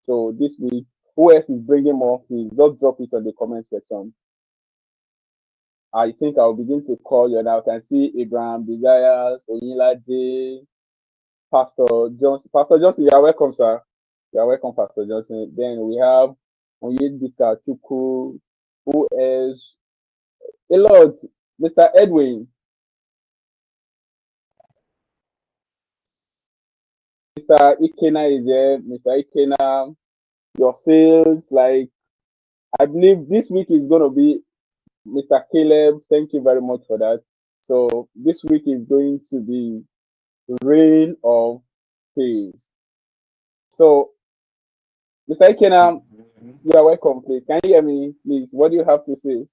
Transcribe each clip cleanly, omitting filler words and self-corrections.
So this week, who else is bringing more? Please just drop it on the comment section. I think I'll begin to call you now. I can see Abraham Desires, Oyinlade, Pastor Johnson. Pastor Johnson, you are welcome, sir. You are welcome, Pastor Johnson. Then we have Onyedika Chuku. Who else? A lot. Mr. Edwin. Mr. Ikena is there. Mr. Ikena, your sales, like, I believe this week is going to be Mr. Caleb. Thank you very much for that. So this week is going to be reign of peace. So, Mr. Ikena, you are welcome, please. Can you hear me, please? What do you have to say?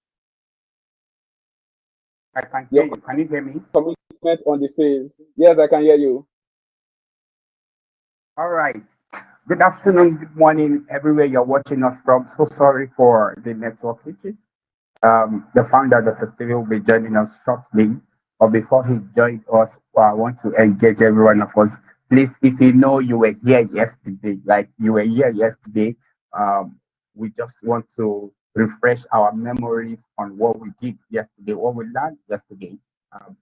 I can hear Your you. Can you hear me? commitment on the sales. Yes, I can hear you. All right. Good afternoon, good morning, everywhere you're watching us from. So sorry for the network glitches. The founder, Dr. Steve, will be joining us shortly. But before he joins us, I want to engage every one of us. Please, if you know you were here yesterday, like you were here yesterday, we just want to refresh our memories on what we did yesterday, what we learned yesterday,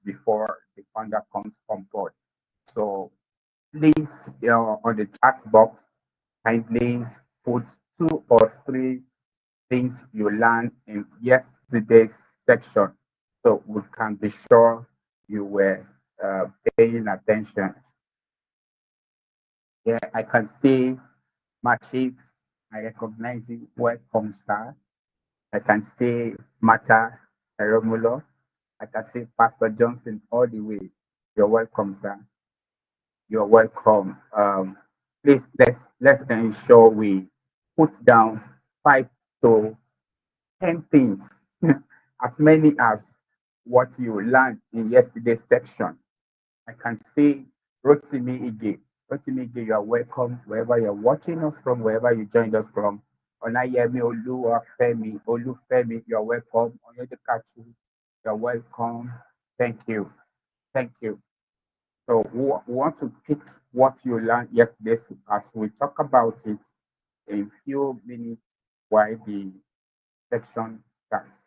before the founder comes on board. So please, on the chat box, kindly put 2 or 3 things you learned in yesterday's section so we can be sure you were paying attention. Yeah, I can see my chief. I recognize you. Welcome, sir. I can see Mata Romulo. I can see Pastor Johnson all the way. You're welcome, sir. You're welcome. Please let's ensure we put down 5 to 10 things, as many as what you learned in yesterday's section. I can see Rotimi Ige. Rotimi Ige, you are welcome wherever you're watching us from, wherever you joined us from. Onayemi Oluwafemi, Olufemi, you're welcome. Onyedekachu, you're welcome. Thank you. Thank you. So we want to pick what you learned yesterday as we talk about it in few minutes while the section starts.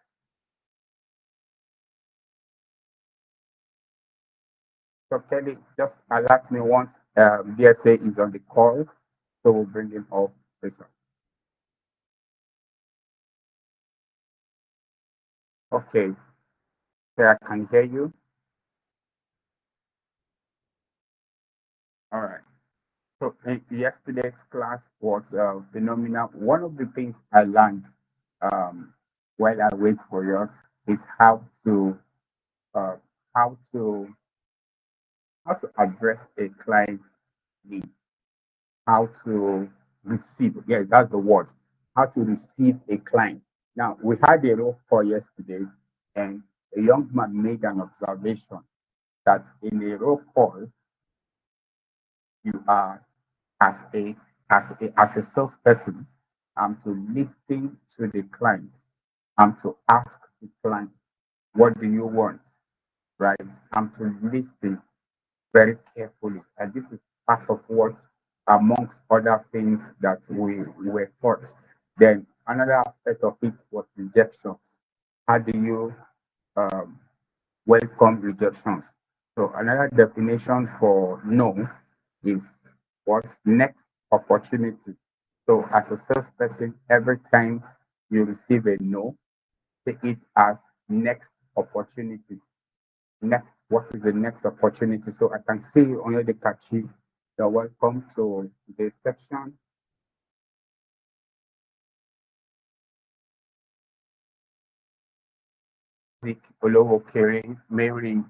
So Kelly, just alert me once DSA is on the call, so we'll bring him up. Listen. Okay, so I can hear you. All right. So yesterday's class was phenomenal. One of the things I learned while I wait for yours is uh, how to address a client's need, how to receive. Yeah, that's the word. How to receive a client. Now we had a roll call yesterday, and a young man made an observation that in a roll call you are as a salesperson, to listen to the client, to ask the client, what do you want, right? To listen very carefully. And this is part of what, amongst other things that we were taught. Then another aspect of it was rejections. How do you um, welcome rejections? So another definition for no is what? Next opportunity. So as a salesperson, every time you receive a no, take it as next opportunities. Next, what is the next opportunity? So I can see you on the Kachi. You're welcome to the section. Zik Olowokere, Mary,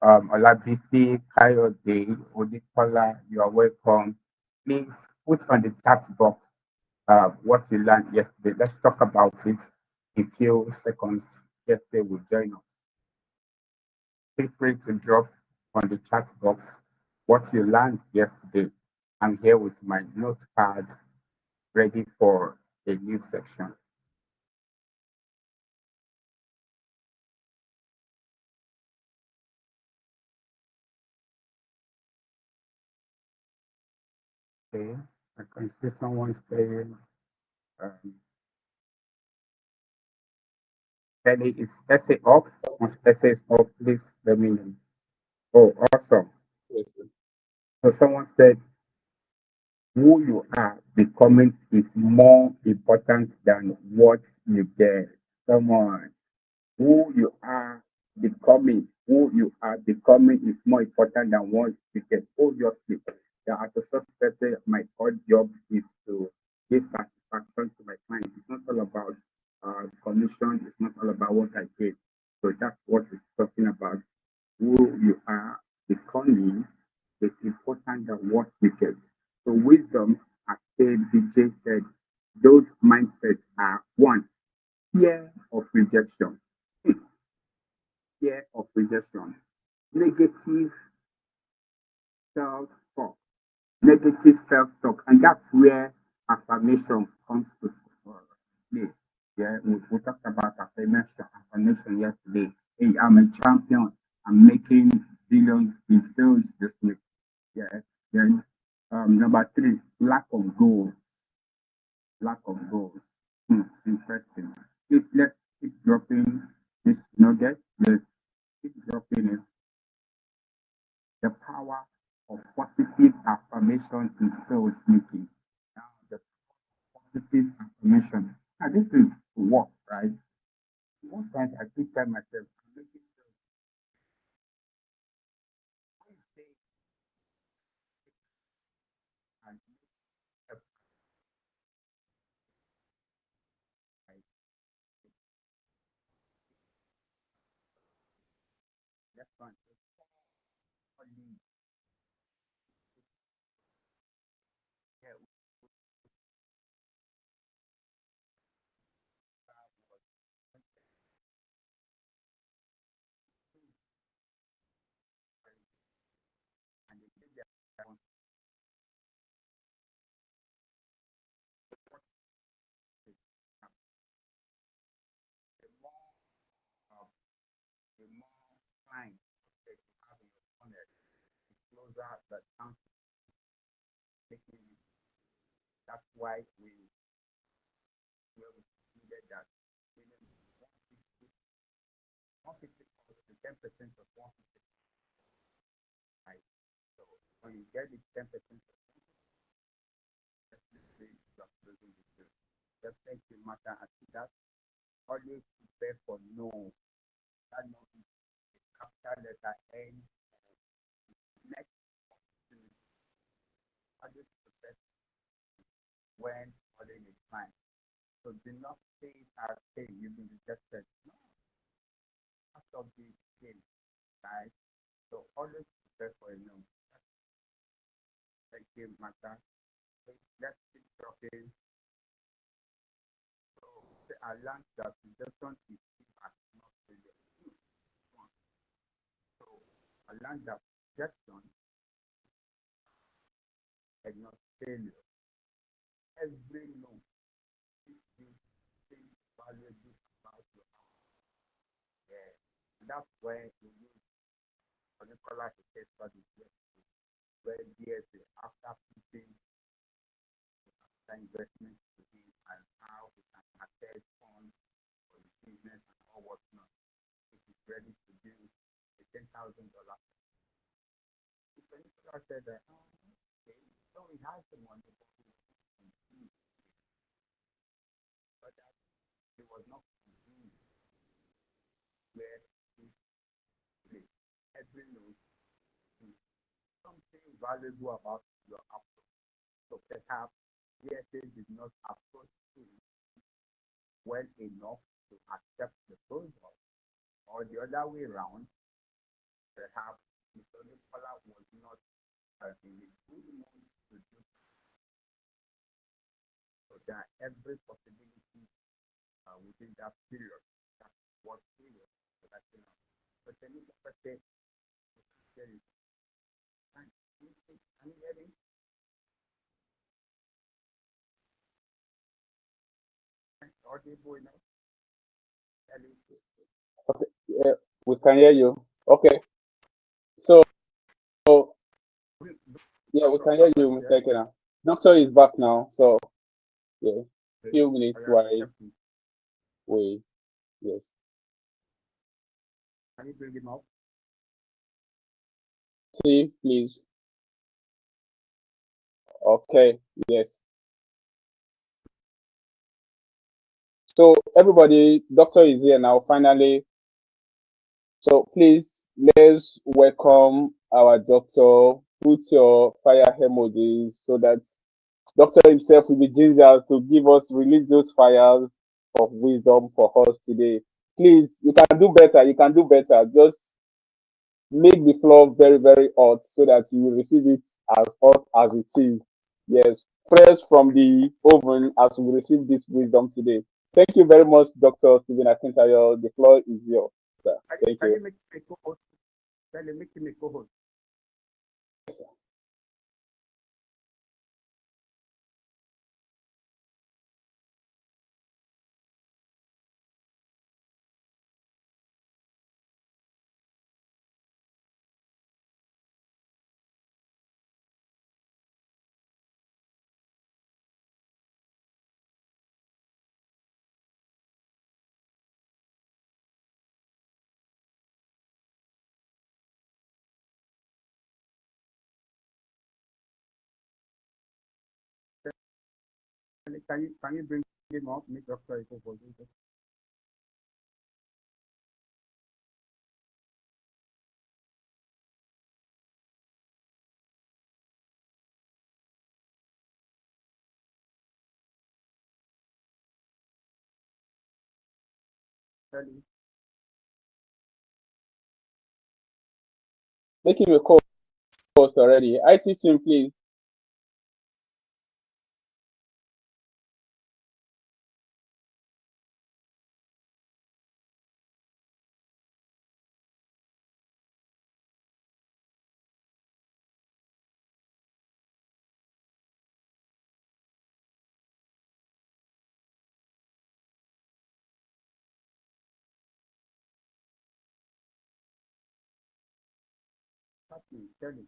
Olabisi, Kayode, Odikola, you are welcome. Please put on the chat box what you learned yesterday. Let's talk about it in few seconds. Just say will join us. Feel free to drop on the chat box what you learned yesterday. I'm here with my notepad ready for a new section. Okay. I can see someone saying, um, Kelly, is essay up? Once essay is up, please let me know. Oh, awesome. Yes, sir. So someone said, who you are becoming is more important than what you get. Come on. Who you are becoming is more important than what you get. Obviously, that as a such person, my odd job is to give satisfaction to my clients. It's not all about commission. It's not all about what I get. So that's what it's talking about. Who you are becoming is important than what you get. So wisdom, as DJ said, those mindsets are one, fear of rejection. Fear of rejection, negative self-talk, negative self-talk, and that's where affirmation comes to play. Yeah, we talked about affirmation yesterday. Hey, I'm a champion. I'm making billions in sales this week. Yeah. Then number three, lack of goals. Interesting. Please let's keep dropping this nugget. Let's keep dropping it. The power of positive affirmation in sales making. Now, the positive affirmation. Now, this is work, right? Most times I keep telling myself, I'm making sales. When you say and a price, that's one. Only yeah, and they give their own the more uh, the more clients that you have in your funnel, the closer the chance of making it. That's why we have concluded that minimum 150 calls to 10% of 150, right? So when you get the 10% of definitely you are closing the deal. Definitely matter as to that. Always prepare for no. That no is a capital letter N. Next to always prepare when calling a client. So do not say it as hey, you've been rejected. No, part of the game, right? So always prepare for a no. Thank you, matter. So let's keep talking. So I learned that rejection is feedback, not failure. So I learned that rejection is not failure. Every no is something valuable about your yeah. That's where you use particular case studies where DSA after putting the investment to him and how he can access funds for his business and all whatnot. If he's ready to do a $10,000. If particular said that, oh, okay, so he has the money, but he wants to do but that he was not convinced where he placed. Every note is something valuable about your approach. So perhaps DSA did not approach him well enough to accept the proposal, or the other way around, perhaps Mr. Nicola was not in a good mood to do so. That every possibility within that period, that what period, so that's enough. But then you can say, can you hear me? Audible enough? Okay. Yeah, we can hear you. Okay. So, We yeah, we talk can hear about you, that, yeah. Mr. Ekena. Doctor is back now, so yeah, Okay. few minutes I while accept it. we yes. Can you bring him up? See, please. Okay, yes. So everybody, doctor is here now, finally. So please let's welcome our doctor. Put your fire emojis so that doctor himself will be ginger to give us release those fires of wisdom for us today. Please, you can do better. You can do better. Just make the floor very, very hot so that you will receive it as hot as it is. Yes, fresh from the oven as we receive this wisdom today. Thank you very much, Dr. Stephen Akintayo. The floor is yours, sir. Thank Can you. you make him a co-host? Can you make him a co-host? Can you bring him up? Make doctor a co-host. Tell Make him a co-host already. IT team, please. Tell him.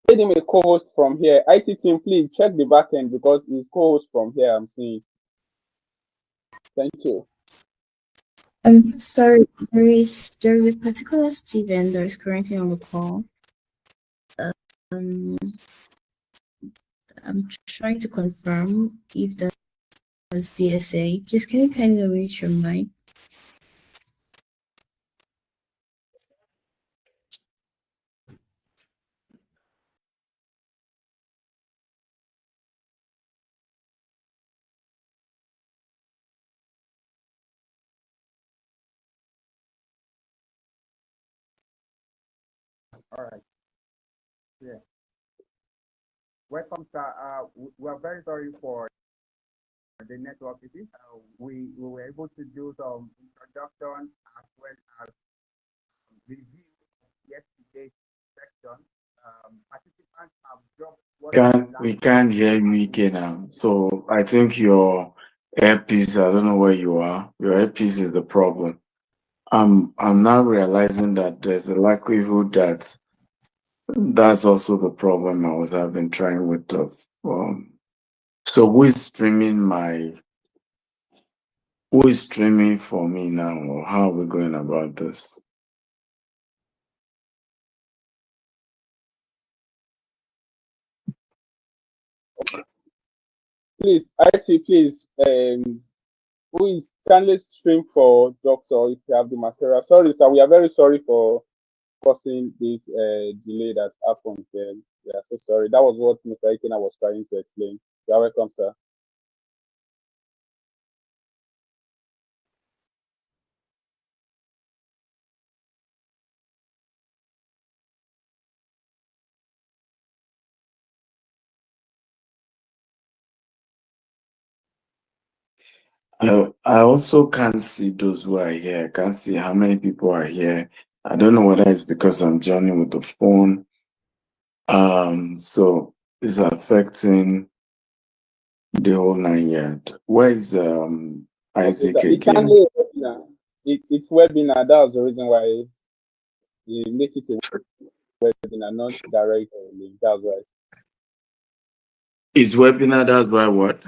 Made him a co-host from here. IT team, please check the back end because he's co-host from here. I'm seeing. Thank you. I'm sorry, there is a particular student that is currently on the call. Um, I'm trying to confirm if that's DSA. Please can you kindly reach your mic? All right. Yeah. Welcome, sir. We are very sorry for the network issues. We were able to do some introduction as well as review of yesterday's section. Participants have dropped what We can't hear you again now. So I think your earpiece, I don't know where you are. Your earpiece is the problem. I'm now realizing that there's a likelihood that that's also the problem I was having trying with the so who is streaming for me now, or how are we going about this? Please, IT, please. Who is kindly stream for doctor if you have the material. Sorry, sir. We are very sorry for causing this delay that happened. We are so sorry. That was what Mr. Ikena was trying to explain. You are welcome, sir. I also can't see those who are here. I can't see how many people are here. I don't know whether it's because I'm joining with the phone. So it's affecting the whole 9 yard. Where is Okay, Isaac sir. It again? kindly webinar. It's webinar. That was the reason why we make it a webinar, not direct link. That's why. Is webinar, that's why what?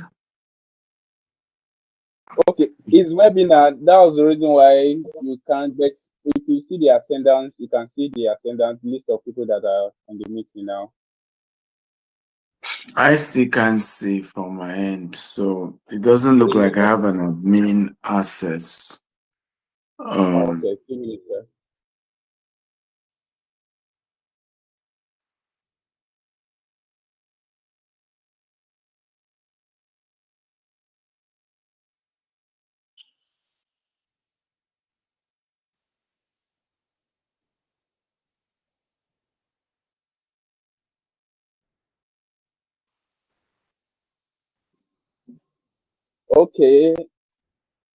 Okay, his webinar, that was the reason why you can't get, if you see the attendance, you can see the attendance list of people that are on the meeting now. I still can't see from my end, so it doesn't look like I have an admin access. Okay, 2 minutes. Okay,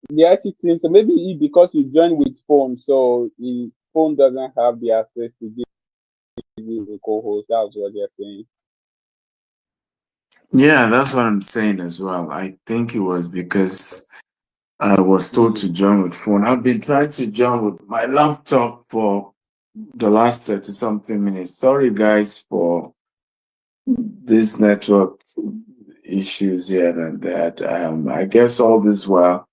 the IT team, so maybe because you joined with phone, so the phone doesn't have the access to give you a co-host. That's what they're saying. Yeah, that's what I'm saying as well. I think it was because I was told to join with phone. I've been trying to join with my laptop for the last 30 something minutes. Sorry, guys, for this network issues here and that. I guess all this while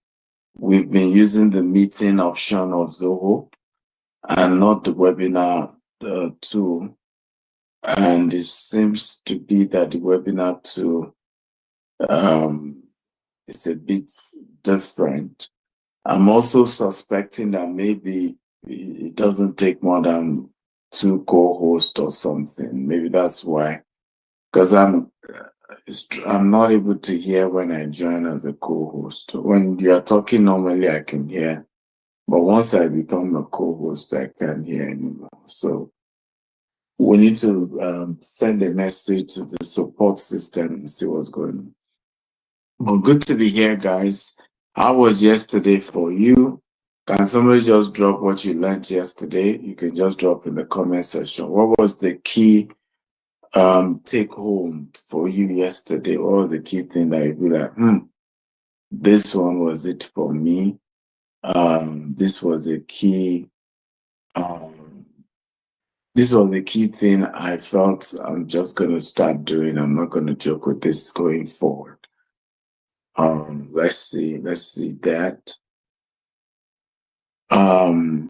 we've been using the meeting option of Zoho and not the webinar tool. And it seems to be that the webinar tool is a bit different. I'm also suspecting that maybe it doesn't take more than two co-hosts or something. Maybe that's why. Because I'm not able to hear when I join as a co-host. When you are talking normally, I can hear. But once I become a co-host, I can't hear anymore. So we need to send a message to the support system and see what's going on. Well, good to be here, guys. How was yesterday for you? Can somebody just drop what you learned yesterday? You can just drop in the comment section. What was the key take home for you yesterday? What was the key thing that you'd be like, this one was it for me? This was a key um this was the key thing I felt I'm just gonna start doing. I'm not gonna joke with this going forward. Let's see that. Um,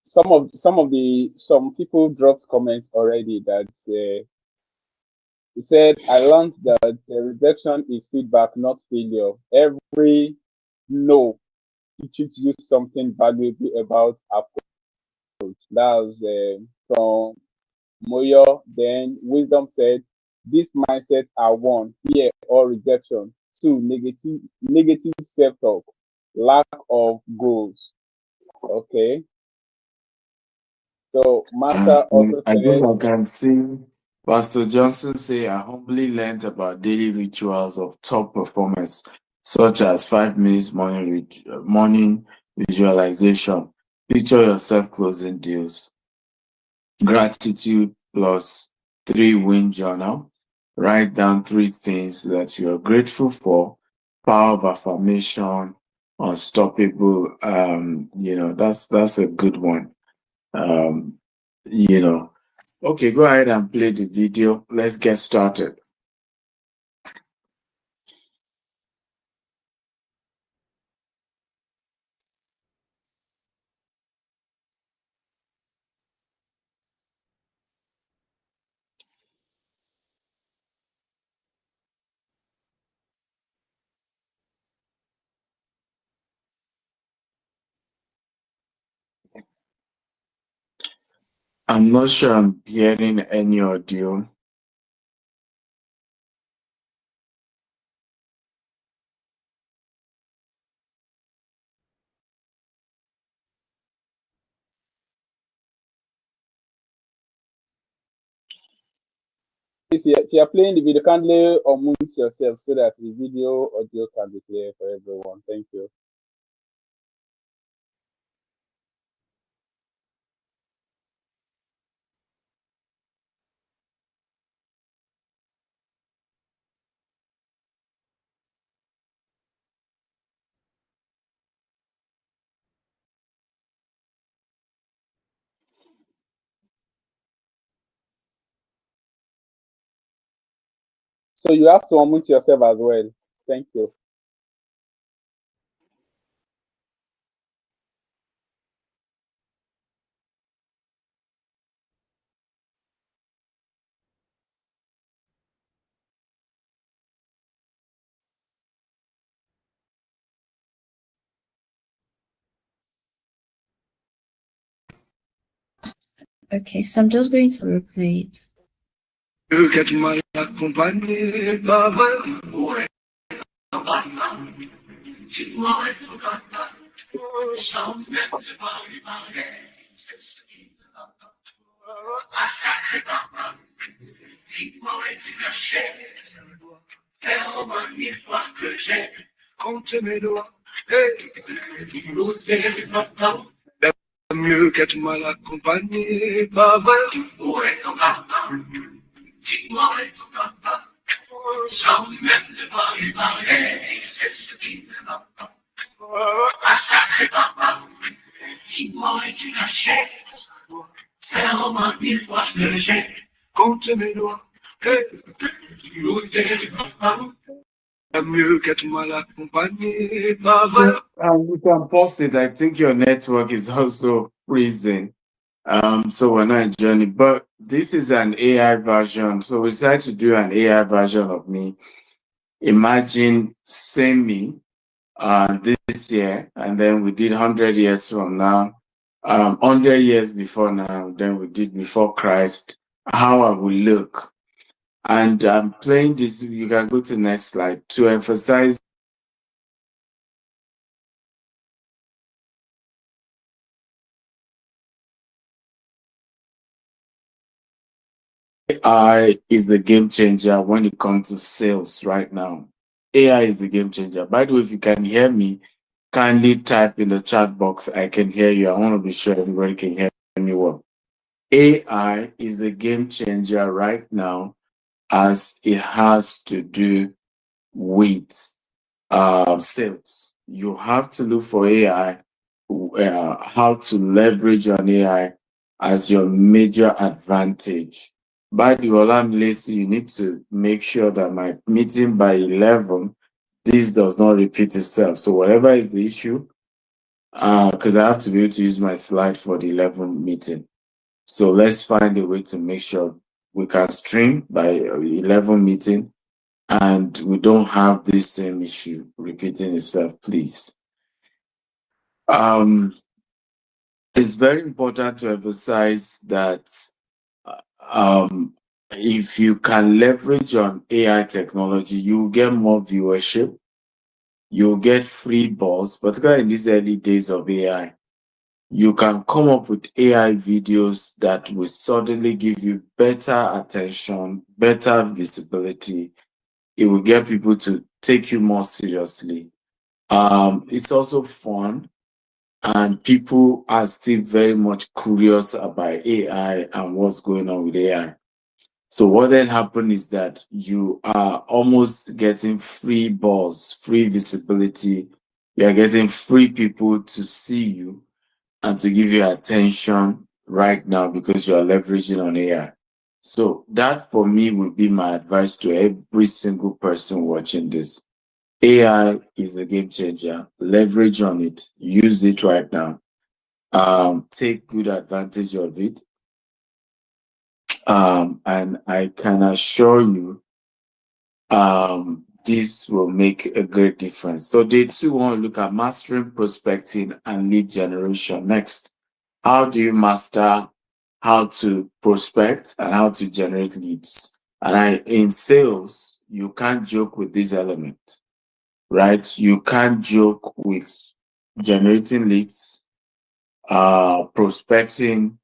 Some people dropped comments already that he said, I learned that rejection is feedback, not failure. Every no teaches you something valuable about approach. That was from Moyo. Then Wisdom said, these mindsets are one, fear or rejection. Two, negative self-talk, lack of goals. Okay. So Martha also I think said, I can see Pastor Johnson say, I humbly learned about daily rituals of top performance, such as 5 minutes morning visualization. Picture yourself closing deals. Gratitude plus 3 win journal. Write down 3 things that you are grateful for. Power of affirmation, unstoppable. That's a good one. Um, you know. Okay, go ahead and play the video. Let's get started. I'm not sure I'm hearing any audio. if you're playing the video, kindly unmute yourself so that the video audio can be clear for everyone. Thank you. So you have to unmute yourself as well. Thank you. Okay, so I'm just going to replay it. Mieux qu'être mal accompagné, pas vrai. Sans même devoir lui parler, c'est ce qui me manque. Un sacré papa qui m'aurait dû cacher. Faire au moins 1000 fois que j'ai compté mes doigts. Mieux qu'être mal accompagné, pas vrai. We can pause it. I think your network is also freezing. So we're not enjoying it. But this is an AI version. So we decided to do an AI version of me. Imagine same me this year, and then we did 100 years from now, 100 years before now, then we did before Christ, how I will look. And I'm playing this, you can go to the next slide to emphasize AI is the game changer when it comes to sales right now. AI is the game changer. By the way, if you can hear me, kindly type in the chat box. I can hear you. I want to be sure everybody can hear me well. AI is the game changer right now as it has to do with sales. You have to look for AI, how to leverage on AI as your major advantage. By the way, I'm lazy. You need to make sure that my meeting by 11, this does not repeat itself. So whatever is the issue, because I have to be able to use my slide for the 11 meeting. So let's find a way to make sure we can stream by 11 meeting and we don't have this same issue repeating itself, please. It's very important to emphasize that if you can leverage on AI technology, you get more viewership, you'll get free balls, particularly in these early days of AI. You can come up with AI videos that will suddenly give you better attention, better visibility. It will get people to take you more seriously. It's also fun, and people are still very much curious about AI and what's going on with AI. So what then happens is that you are almost getting free balls, free visibility. You are getting free people to see you and to give you attention right now because you are leveraging on AI. So that for me would be my advice to every single person watching this. AI is a game changer. Leverage on it. Use it right now. Take good advantage of it. And I can assure you, this will make a great difference. So day 2, want to look at mastering prospecting and lead generation. Next, how do you master how to prospect and how to generate leads? And in sales, you can't joke with this element, right? You can't joke with generating leads, prospecting,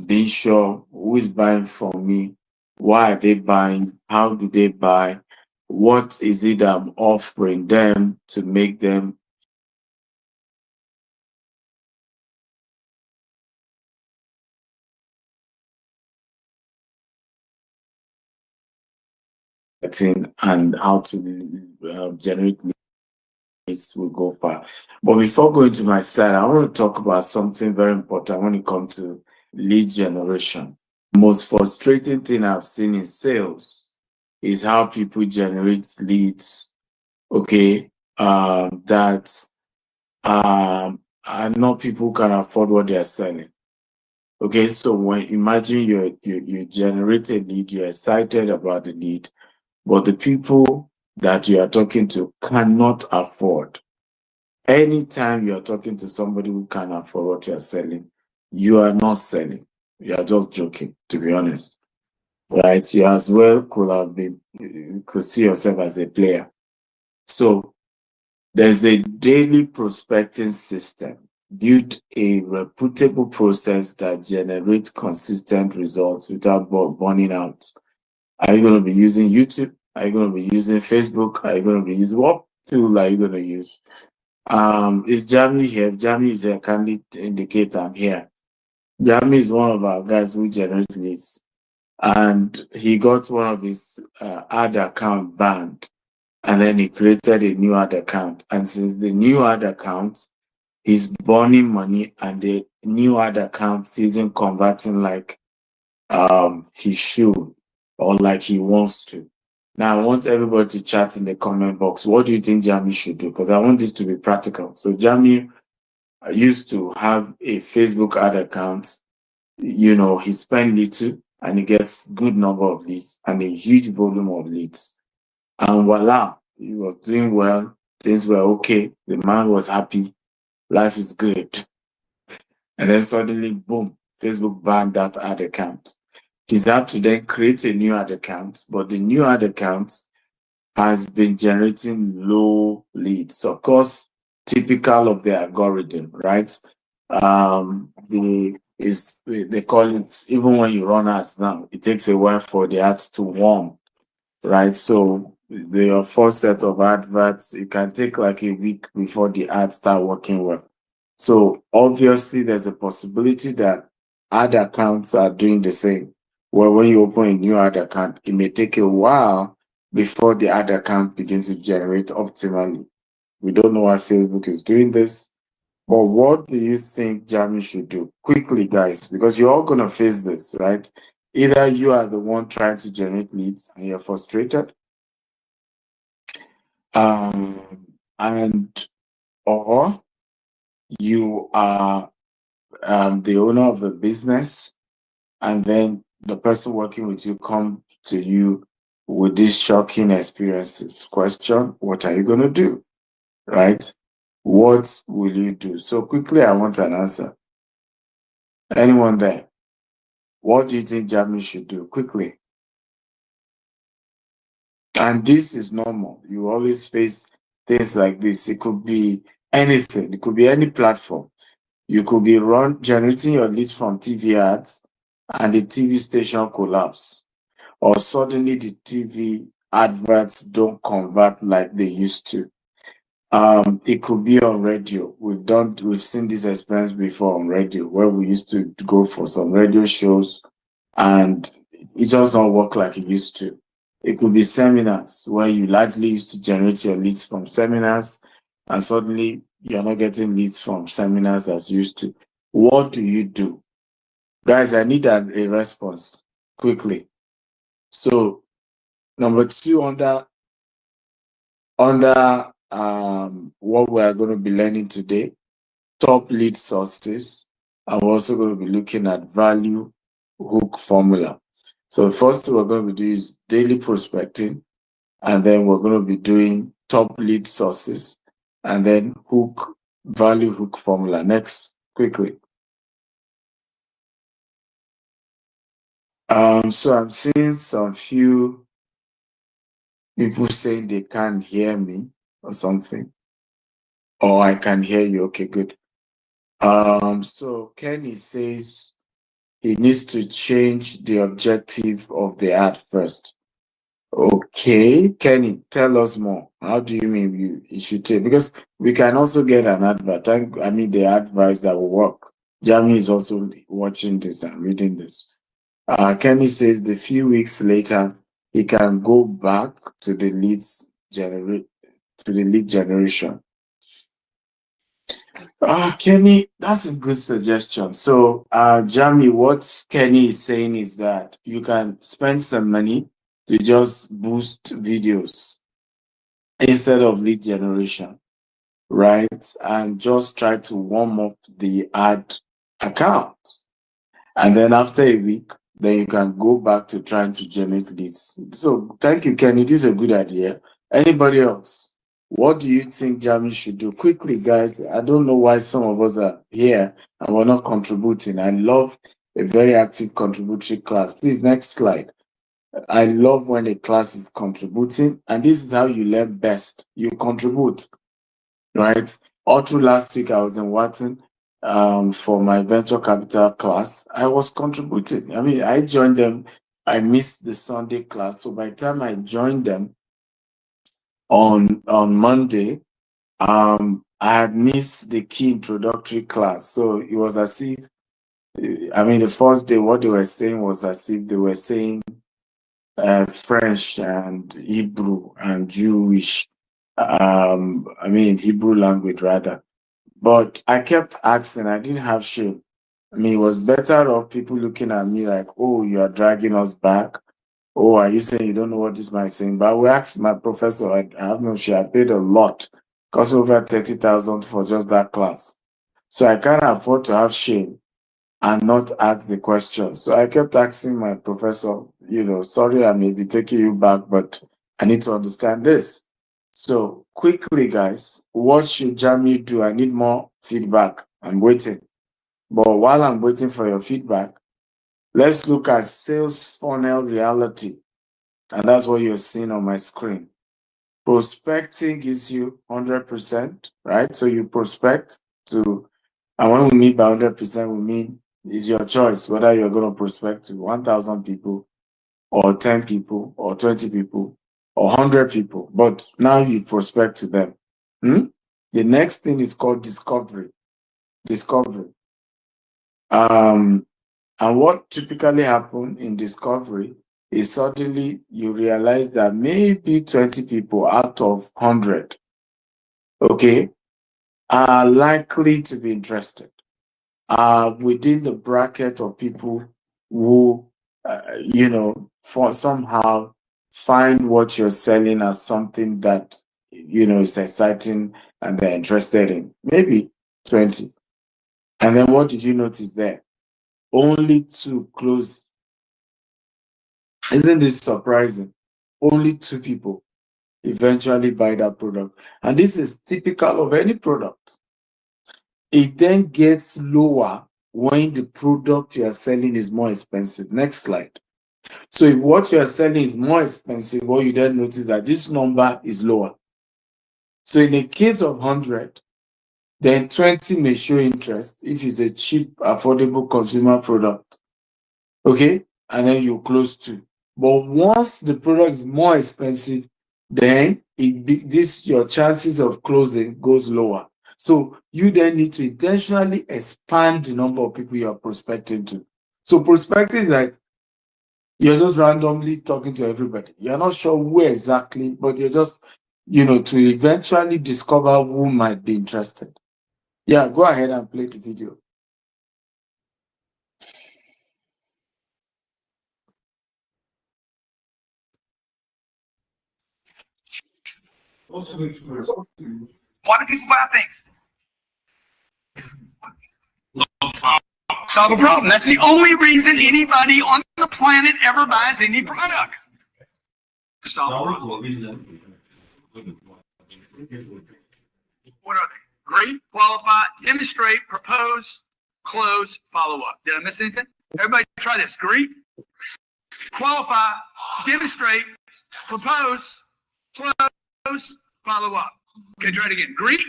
being sure who is buying from me, why are they buying, how do they buy, what is it I'm offering them to make them and how to generate leads will go far. But before going to my slide, I want to talk about something very important when it comes to lead generation. The most frustrating thing I've seen in sales is how people generate leads, okay, that and not people can afford what they are selling. Okay, so when imagine you generate a lead, you're excited about the lead, but the people that you are talking to cannot afford. Anytime you are talking to somebody who can afford what you are selling, you are not selling. You are just joking, to be honest. Right? You as well could have been, you could see yourself as a player. So there's a daily prospecting system. Build a reputable process that generates consistent results without burning out. Are you going to be using YouTube? Are you going to be using Facebook? Are you going to be using what tool are you going to use? Is Jamie here? If Jamie is here, kindly indicate I'm here. Jamie is one of our guys who generates leads, and he got one of his ad account banned, and then he created a new ad account. And since the new ad account, he's burning money, and the new ad account isn't converting like he should or like he wants to. Now, I want everybody to chat in the comment box. What do you think Jamie should do? Because I want this to be practical. So Jamie used to have a Facebook ad account. You know, he spent little and he gets good number of leads and a huge volume of leads. And voila, he was doing well. Things were okay. The man was happy. Life is good. And then suddenly, boom, Facebook banned that ad account. He's had to then create a new ad account, but the new ad account has been generating low leads. Of course, typical of the algorithm, right? They call it, even when you run ads now, it takes a while for the ads to warm, right? So the first set of adverts, it can take like a week before the ads start working well. So obviously, there's a possibility that ad accounts are doing the same. Well, when you open a new ad account, it may take a while before the ad account begins to generate optimally. We don't know why Facebook is doing this, but what do you think Jamie should do? Quickly, guys, because you're all going to face this, right? Either you are the one trying to generate leads and you're frustrated, and or you are the owner of the business, and then the person working with you come to you with these shocking experiences. Question, what are you going to do? Right? What will you do? So quickly, I want an answer. Anyone there? What do you think Jamie should do? Quickly. And this is normal. You always face things like this. It could be anything. It could be any platform. You could be generating your leads from TV ads and the TV station collapse. Or suddenly the TV adverts don't convert like they used to. It could be on radio. We've seen this experience before on radio, where we used to go for some radio shows and it just don't work like it used to. It could be seminars where you likely used to generate your leads from seminars and suddenly you're not getting leads from seminars as used to. What do you do? Guys, I need a response quickly. So number 2 under what we are going to be learning today, top lead sources. I'm also going to be looking at value hook formula. So the first thing we're going to be doing is daily prospecting, and then we're going to be doing top lead sources, and then value hook formula. Next, quickly. So I'm seeing some few people saying they can't hear me or something. Or I can hear you. Okay, good. So Kenny says he needs to change the objective of the ad first. Okay, Kenny, tell us more. How do you mean you should take? Because we can also get an advert. I mean, the advice that will work. Jamie is also watching this and reading this. Kenny says the few weeks later, he can go back to the lead generation. Kenny, that's a good suggestion. So, Jamie, what Kenny is saying is that you can spend some money to just boost videos instead of lead generation, right? And just try to warm up the ad account. And then after a week, then you can go back to trying to generate leads. So thank you, Kenny. This is a good idea. Anybody else? What do you think Jamie should do? Quickly, guys. I don't know why some of us are here and we're not contributing. I love a very active contributory class. Please, next slide. I love when a class is contributing, and this is how you learn best. You contribute, right? All through last week, I was in Wharton for my venture capital class. I was contributing. I mean, I joined them. I missed the Sunday class, so by the time I joined them on Monday, I had missed the key introductory class. So it was as if, I mean, the first day, what they were saying was as if they were saying French and Hebrew and Jewish, I mean, Hebrew language rather. But I kept asking, I didn't have shame. I mean, it was better of people looking at me like, oh, you are dragging us back. Oh, are you saying you don't know what this man is saying? But we asked my professor, I have no share, I paid a lot, cost over 30,000 for just that class. So I can't afford to have shame and not ask the question. So I kept asking my professor, sorry, I may be taking you back, but I need to understand this. So quickly, guys, what should Jamie do? I need more feedback. I'm waiting. But while I'm waiting for your feedback, let's look at sales funnel reality. And that's what you're seeing on my screen. Prospecting gives you 100%, right? So you prospect to, and when we mean by 100%, we mean it's your choice whether you're going to prospect to 1,000 people or 10 people or 20 people or 100 people. But now you prospect to them. The next thing is called discovery. And what typically happens in discovery is suddenly you realize that maybe 20 people out of 100, okay, are likely to be interested, are within the bracket of people who, for somehow find what you're selling as something that, is exciting and they're interested in. Maybe 20. And then what did you notice there? Only 2 close. Isn't this surprising? Only 2 people eventually buy that product. And this is typical of any product. It then gets lower when the product you are selling is more expensive. Next slide. So if what you are selling is more expensive, what you then notice that this number is lower. So in the case of 100, then 20 may show interest if it's a cheap, affordable consumer product. Okay? And then you close 2. But once the product is more expensive, then your chances of closing goes lower. So you then need to intentionally expand the number of people you are prospecting to. So prospecting is like you're just randomly talking to everybody. You're not sure who exactly, but you're just, to eventually discover who might be interested. Yeah, go ahead and play the video. Why do people buy things? Solve a problem. That's the only reason anybody on the planet ever buys any product. Solve a problem. What are they? Greet, qualify, demonstrate, propose, close, follow up. Did I miss anything? Everybody try this. Greet, qualify, demonstrate, propose, close, follow up. Okay, try it again. Greet.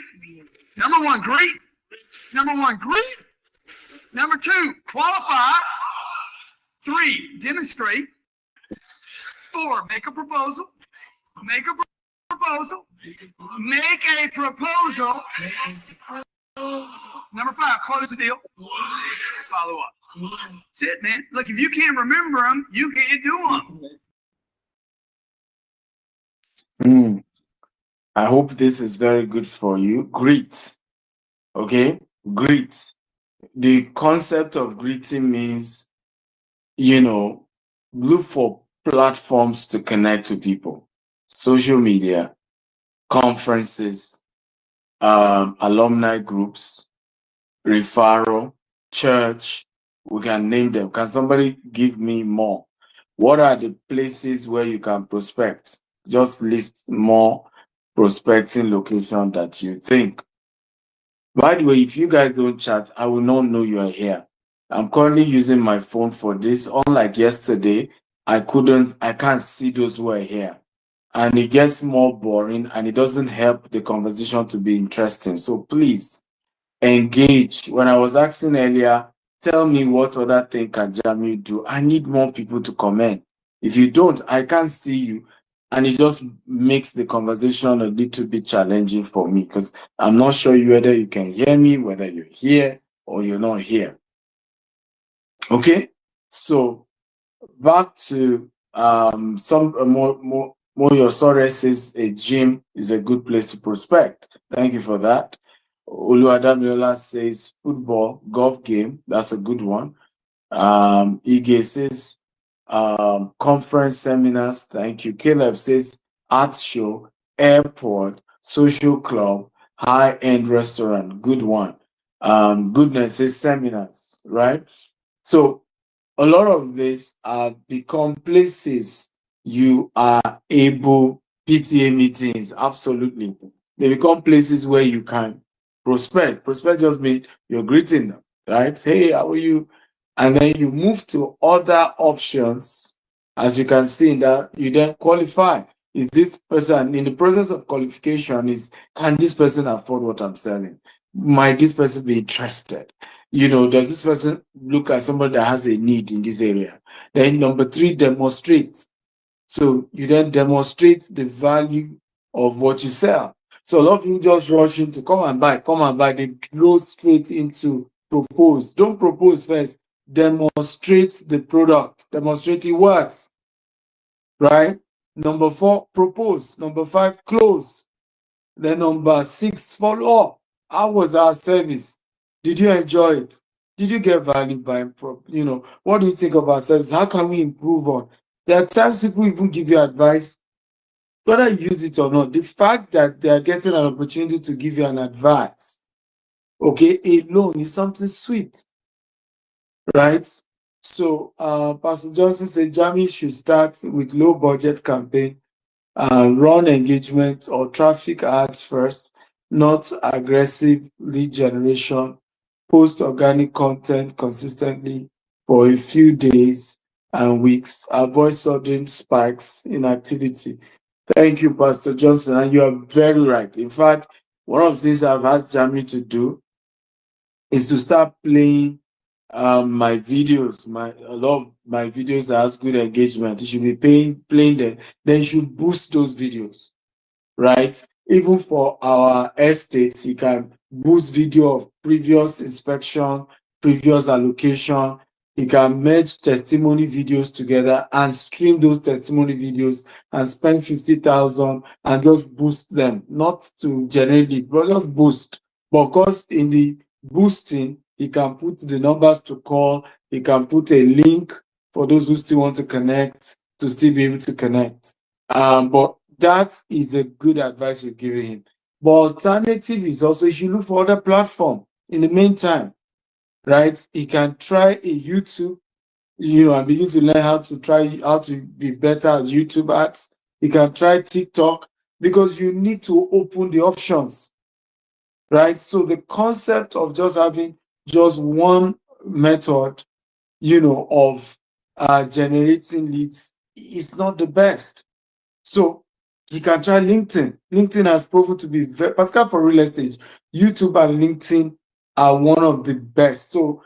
Number 1, greet. Number 1, greet. Number 2, qualify. 3, demonstrate. 4, make a proposal. Make a proposal. Make a proposal. Number 5, close the deal. Follow up. That's it, man. Look, if you can't remember them, you can't do them. I hope this is very good for you. Greet. Okay? Greet. The concept of greeting means, look for platforms to connect with people: social media, conferences, alumni groups, referral, church. We can name them. Can somebody give me more? What are the places where you can prospect? Just list more prospecting location that you think. By the way, if you guys don't chat, I will not know you are here. I'm currently using my phone for this. Unlike yesterday, I can't see those who are here. And it gets more boring and it doesn't help the conversation to be interesting. So please engage. When I was asking earlier, tell me what other thing can Jamiu do. I need more people to comment. If you don't, I can't see you. And it just makes the conversation a little bit challenging for me because I'm not sure whether you can hear me, whether you're here or you're not here. Okay, so back to some more. Moyosore says a gym is a good place to prospect. Thank you for that. Oluwadamiola says football, golf game. That's a good one. Ige says conference seminars. Thank you. Caleb says art show, airport, social club, high-end restaurant. Good one. Goodness says seminars, right? So a lot of these become places you are able, PTA meetings, absolutely. They become places where you can prospect. Prospect just means you're greeting them, right? Hey, how are you? And then you move to other options. As you can see in that, you then qualify. Is this person in the process of qualification? Can this person afford what I'm selling? Might this person be interested? Does this person look like somebody that has a need in this area? Then number 3, demonstrate. So you then demonstrate the value of what you sell. So a lot of people just rush into come and buy. They go straight into propose. Don't propose first. Demonstrate the product. Demonstrate it works. Right? Number 4, propose. Number 5, close. Then number 6, follow up. How was our service? Did you enjoy it? Did you get value by, what do you think of our service? How can we improve on? There are times people even give you advice, whether you use it or not. The fact that they are getting an opportunity to give you an advice, okay, alone is something sweet, right? So Pastor Johnson said Jamie should start with low budget campaign, run engagement or traffic ads first, not aggressive lead generation, post organic content consistently for a few days and weeks, avoid sudden spikes in activity. Thank you, Pastor Johnson, and you are very right. In fact, one of the things I've asked Jamie to do is to start playing my videos. A lot of my videos has good engagement. You should be playing them. Then you should boost those videos, right? Even for our estates, you can boost video of previous inspection, previous allocation. You can merge testimony videos together and stream those testimony videos and spend 50,000 and just boost them, not to generate it, but just boost. Because in the boosting, you can put the numbers to call, you can put a link for those who still want to connect to still be able to connect. But that is a good advice you're giving him. But alternative is also you should look for other platform in the meantime, right? He can try a YouTube, and begin to learn how to be better at YouTube ads. He can try TikTok because you need to open the options, right? So the concept of just having just one method, of generating leads is not the best. So you can try LinkedIn. LinkedIn has proven to be very, particularly for real estate. YouTube and LinkedIn are one of the best. So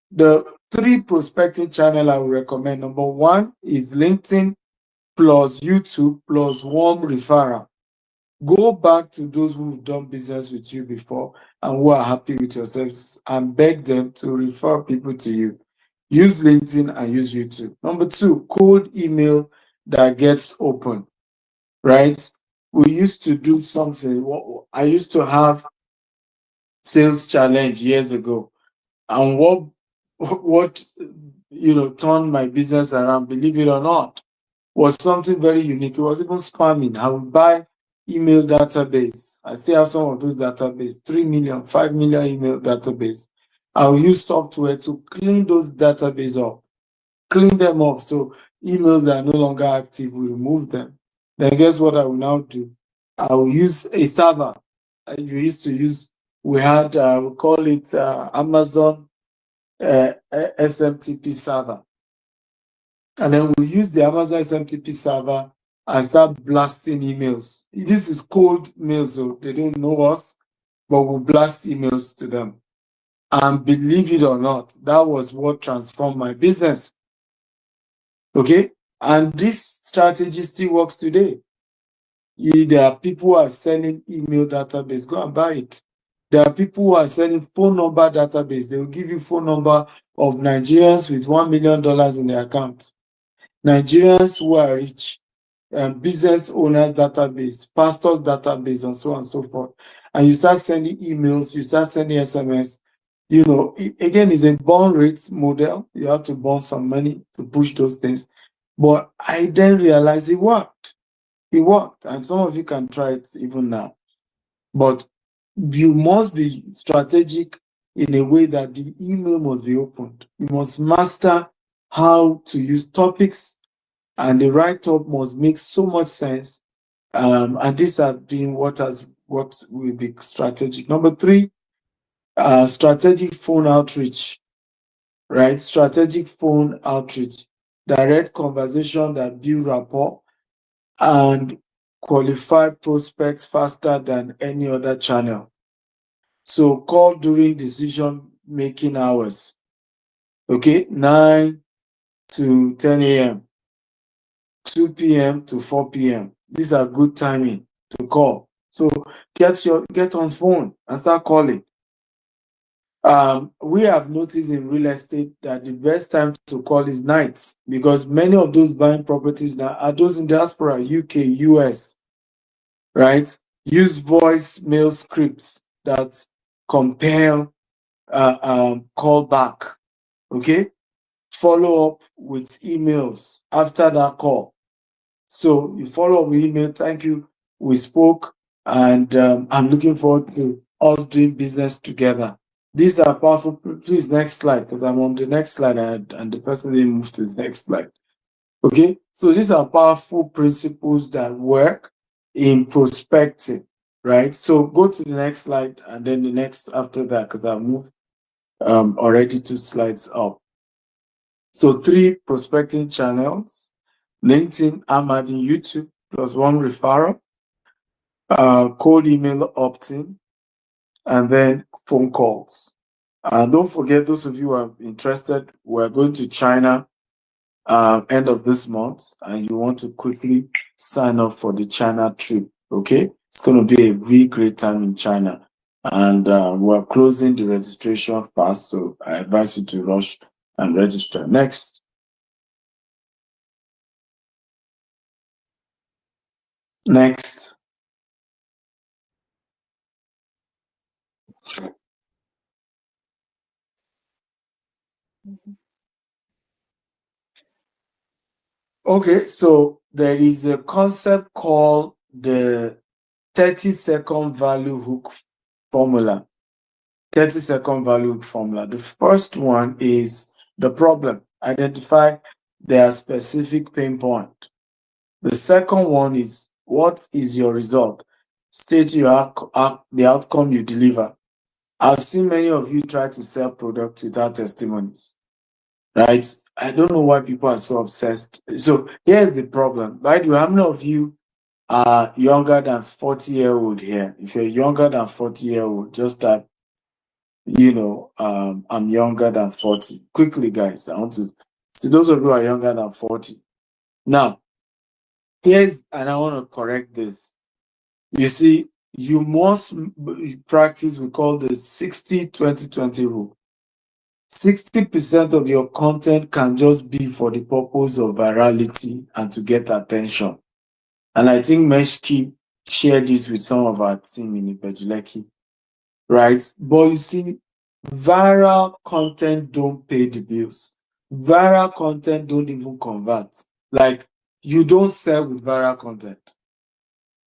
the 3 prospecting channel I would recommend. Number 1 is LinkedIn plus YouTube plus warm referral. Go back to those who've done business with you before and who are happy with your services and beg them to refer people to you. Use LinkedIn and use YouTube. Number 2, cold email that gets open. Right? We used to do something. I used to have sales challenge years ago, and what turned my business around, believe it or not, was something very unique. It was even spamming. I would buy email database. I still have some of those database, 3 million, 5 million email database. I'll use software to clean those database up, clean them up. So emails that are no longer active, we remove them. Then guess what I will now do? I will use a server. You used to use, we had, we call it Amazon SMTP server. And then we use the Amazon SMTP server and start blasting emails. This is cold mail, so they don't know us, but we'll blast emails to them. And believe it or not, that was what transformed my business. Okay? And this strategy still works today. There are people who are selling email database, go and buy it. There are people who are selling phone number database. They will give you phone number of Nigerians with $1 million in their account. Nigerians who are rich, business owners database, pastors database, and so on and so forth. And you start sending emails, you start sending SMS. You know, again, it's a burn rate model. You have to burn some money to push those things. But I then realized it worked. It worked. And some of you can try it even now. But you must be strategic in a way that the email must be opened. You must master how to use topics, and the write-up must make so much sense. And this has been what will be strategic. Number 3, strategic phone outreach, right? Strategic phone outreach, direct conversation that build rapport and qualify prospects faster than any other channel. So call during decision-making hours, okay? 9 to 10 a.m., 2 p.m. to 4 p.m. These are good timing to call. So get on phone and start calling. We have noticed in real estate that the best time to call is nights, because many of those buying properties now are those in diaspora, UK, US, right? Use voice mail scripts that compel call back, okay? Follow up with emails after that call. So you follow up with email, thank you, we spoke, and I'm looking forward to us doing business together. These are powerful. Please, next slide, because I'm on the next slide and the person didn't move to the next slide. Okay, so these are powerful principles that work in prospecting, right? So go to the next slide and then the next after that, because I've moved already 2 slides up. So 3 prospecting channels: LinkedIn, I'm adding YouTube, plus 1 referral, cold email opt-in, and then phone calls. And don't forget, those of you who are interested, we're going to China end of this month, and you want to quickly sign up for the China trip, okay? It's going to be a really great time in China. And we're closing the registration fast, so I advise you to rush and register. Next. Next. Okay, so there is a concept called the 30-second value hook formula. 30-second value hook formula. The first one is the problem. Identify their specific pain point. The second one is, what is your result? State the outcome you deliver. I've seen many of you try to sell products without testimonies, right? I don't know why people are so obsessed. So here's the problem. By the way, how many of you are younger than 40-year-old here? If you're younger than 40-year-old, just type, I'm younger than 40. Quickly, guys, I want to see those of you who are younger than 40. Now, and I want to correct this. You see, you must practice, we call the 60-20-20 rule. 60% of your content can just be for the purpose of virality and to get attention. And I think Meshki shared this with some of our team in Ipejuleki, right? But you see, viral content don't pay the bills. Viral content don't even convert. Like, you don't sell with viral content.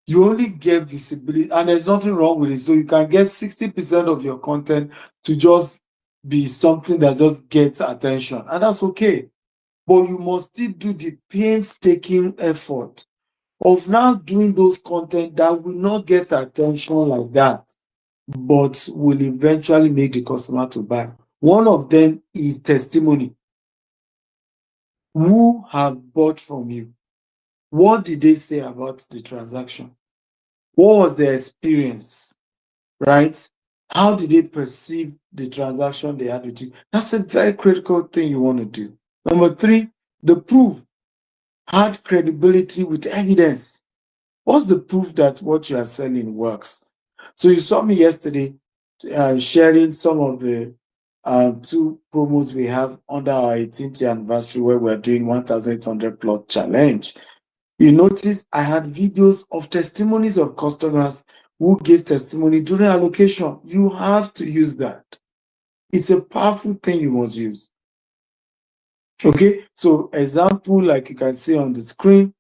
You only get visibility, and there's nothing wrong with it. So you can get 60% of your content to just be something that just gets attention, and that's okay. But you must still do the painstaking effort of now doing those content that will not get attention like that, but will eventually make the customer to buy. One of them is testimony. Who have bought from you? What did they say about the transaction? What was their experience, right? How did they perceive the transaction they had with you? That's a very critical thing you want to do. Number three, the proof. Add credibility with evidence. What's the proof that what you are selling works? So you saw me yesterday sharing some of the 2 promos we have under our 18th anniversary where we're doing 1,800 plot challenge. You notice I had videos of testimonies of customers who gave testimony during allocation. You have to use that. It's a powerful thing you must use. Okay, so example, like you can see on the screen,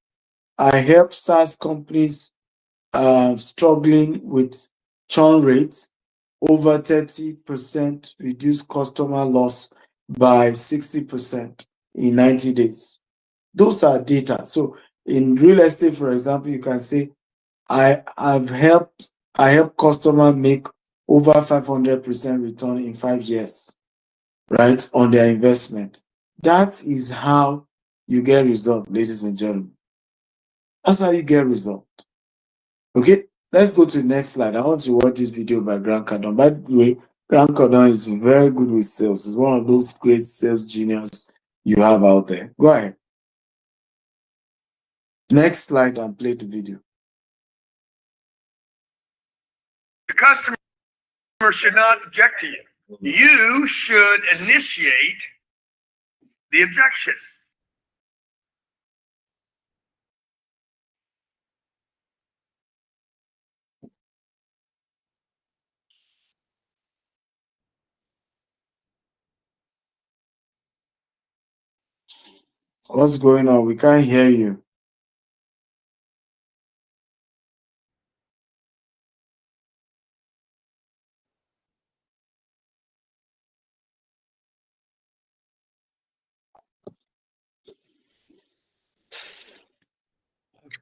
I help SaaS companies struggling with churn rates over 30%, reduce customer loss by 60% in 90 days. Those are data. So in real estate, for example, you can say, I help customer make over 500% return in 5 years, right, on their investment. That is how you get result, ladies and gentlemen. That's how you get result. Okay, let's go to the next slide. I want to watch this video by Grant Cardone. By the way, Grant Cardone is very good with sales. He's one of those great sales geniuses you have out there. Go ahead. Next slide and play the video. The customer should not object to you. You should initiate the objection. What's going on? We can't hear you.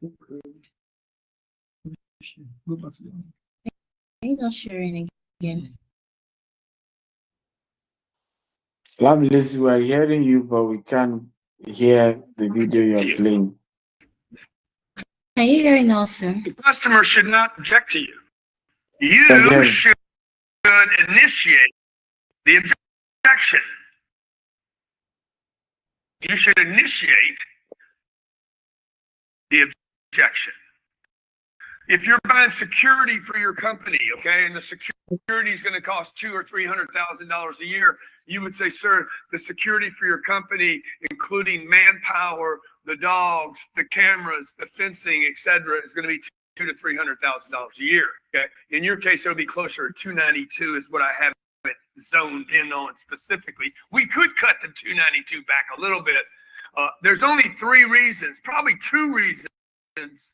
Are you not sharing again? Lamley, we're hearing you, but we can't hear the video you're playing. Can you hear it now, sir? The customer should not object to you. You should initiate the objection. You should initiate the objection. If you're buying security for your company, okay, and the security is going to cost $200,000 or $300,000 a year, you would say, sir, the security for your company, including manpower, the dogs, the cameras, the fencing, etc., is going to be $200,000 to $300,000 a year. Okay, in your case, it'll be closer to $292 is what I have it zoned in on specifically. We could cut the $292 back a little bit. There's only 3 reasons, probably 2 reasons.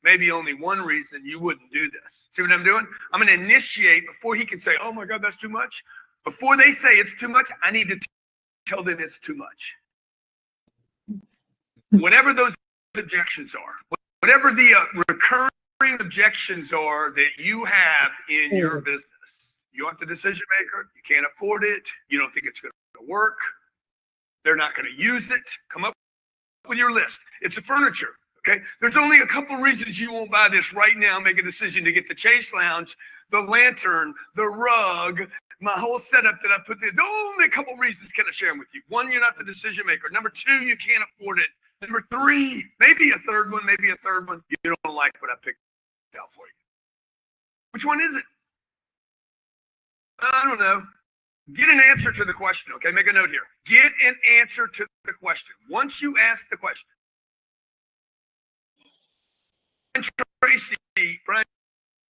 Maybe only 1 reason you wouldn't do this. See what I'm doing? I'm going to initiate before he can say, oh my God, that's too much. Before they say it's too much, I need to tell them it's too much. Whatever those objections are, whatever the recurring objections are that you have in your business, you aren't the decision maker, you can't afford it, you don't think it's going to work, they're not going to use it, come up with your list. It's a furniture. Okay, there's only a couple reasons you won't buy this right now. Make a decision to get the Chase Lounge, the lantern, the rug, my whole setup that I put there. Only a couple reasons can I share them with you. 1, you're not the decision maker. Number 2, you can't afford it. Number 3, maybe a third one, you don't like what I picked out for you. Which one is it? I don't know. Get an answer to the question. Okay, make a note here. Get an answer to the question. Once you ask the question. Brian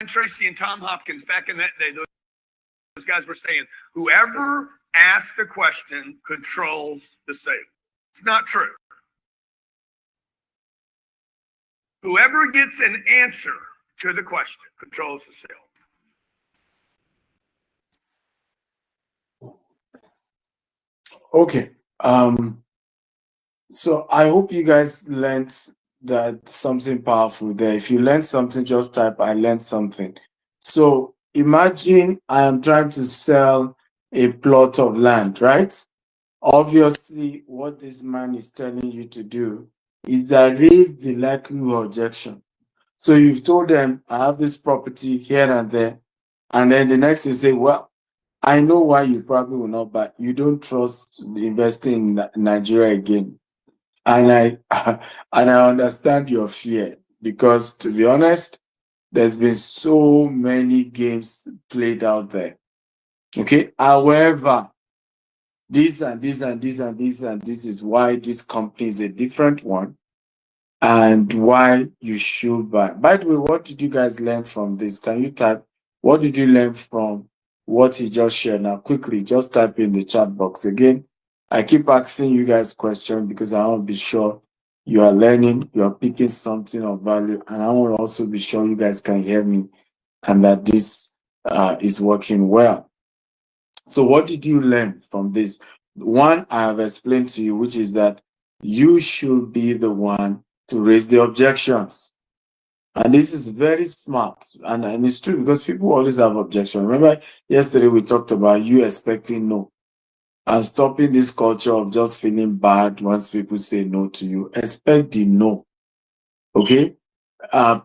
Tracy and Tom Hopkins back in that day, those guys were saying, whoever asks the question controls the sale. It's not true. Whoever gets an answer to the question controls the sale. Okay. So I hope you guys learned that something powerful there. If you learned something, just type I learned something. So imagine I am trying to sell a plot of land, right? Obviously, what this man is telling you to do is that raise the likelihood objection. So you've told them, I have this property here and there. And then the next you say, well, I know why you probably will not buy. You don't trust investing in Nigeria again. And I and I understand your fear because to be honest, there's been so many games played out there. Okay. However, this and this and this and this and this is why this company is a different one and why you should buy. By the way, what did you guys learn from this? Can you type what did you learn from what he just shared? Now, quickly, just type in the chat box again. I keep asking you guys questions because I want to be sure you are learning, you are picking something of value, and I want to also be sure you guys can hear me and that this is working well. So what did you learn from this? One, I have explained to you, which is that you should be the one to raise the objections. And this is very smart. And it's true because people always have objections. Remember, yesterday we talked about you expecting no and stopping this culture of just feeling bad once people say no to you. Expect the no. Okay?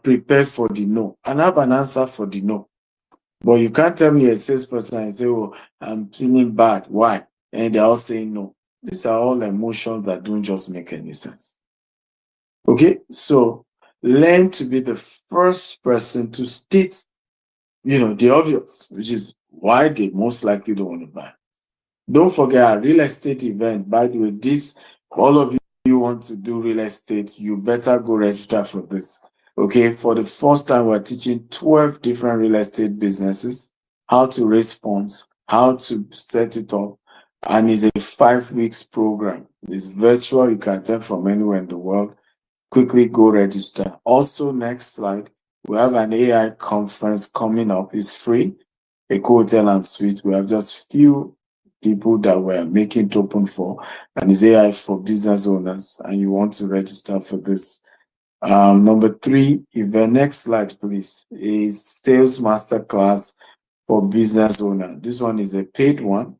Prepare for the no and have an answer for the no. But you can't tell me a salesperson and say, oh, I'm feeling bad. Why? And they're all saying no. These are all emotions that don't just make any sense. Okay? So learn to be the first person to state, the obvious, which is why they most likely don't want to buy. Don't forget a real estate event. By the way, all of you want to do real estate, you better go register for this. Okay, for the first time, we're teaching 12 different real estate businesses, how to raise funds, how to set it up, and it's a 5 weeks program. It's virtual, you can attend from anywhere in the world. Quickly go register. Also, next slide, we have an AI conference coming up. It's free, a hotel and suite. We have just few people that we're making it open for, and it's AI for business owners, and you want to register for this. Number 3, event, next slide, please, is sales masterclass for business owner. This one is a paid one,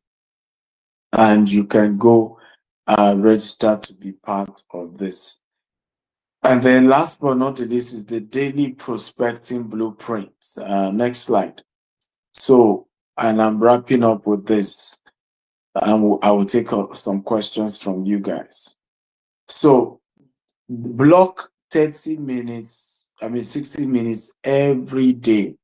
and you can go register to be part of this. And then last but not least is the daily prospecting blueprint. Next slide. So, and I'm wrapping up with this. I will take some questions from you guys. So, block 30 minutes, 60 minutes every day.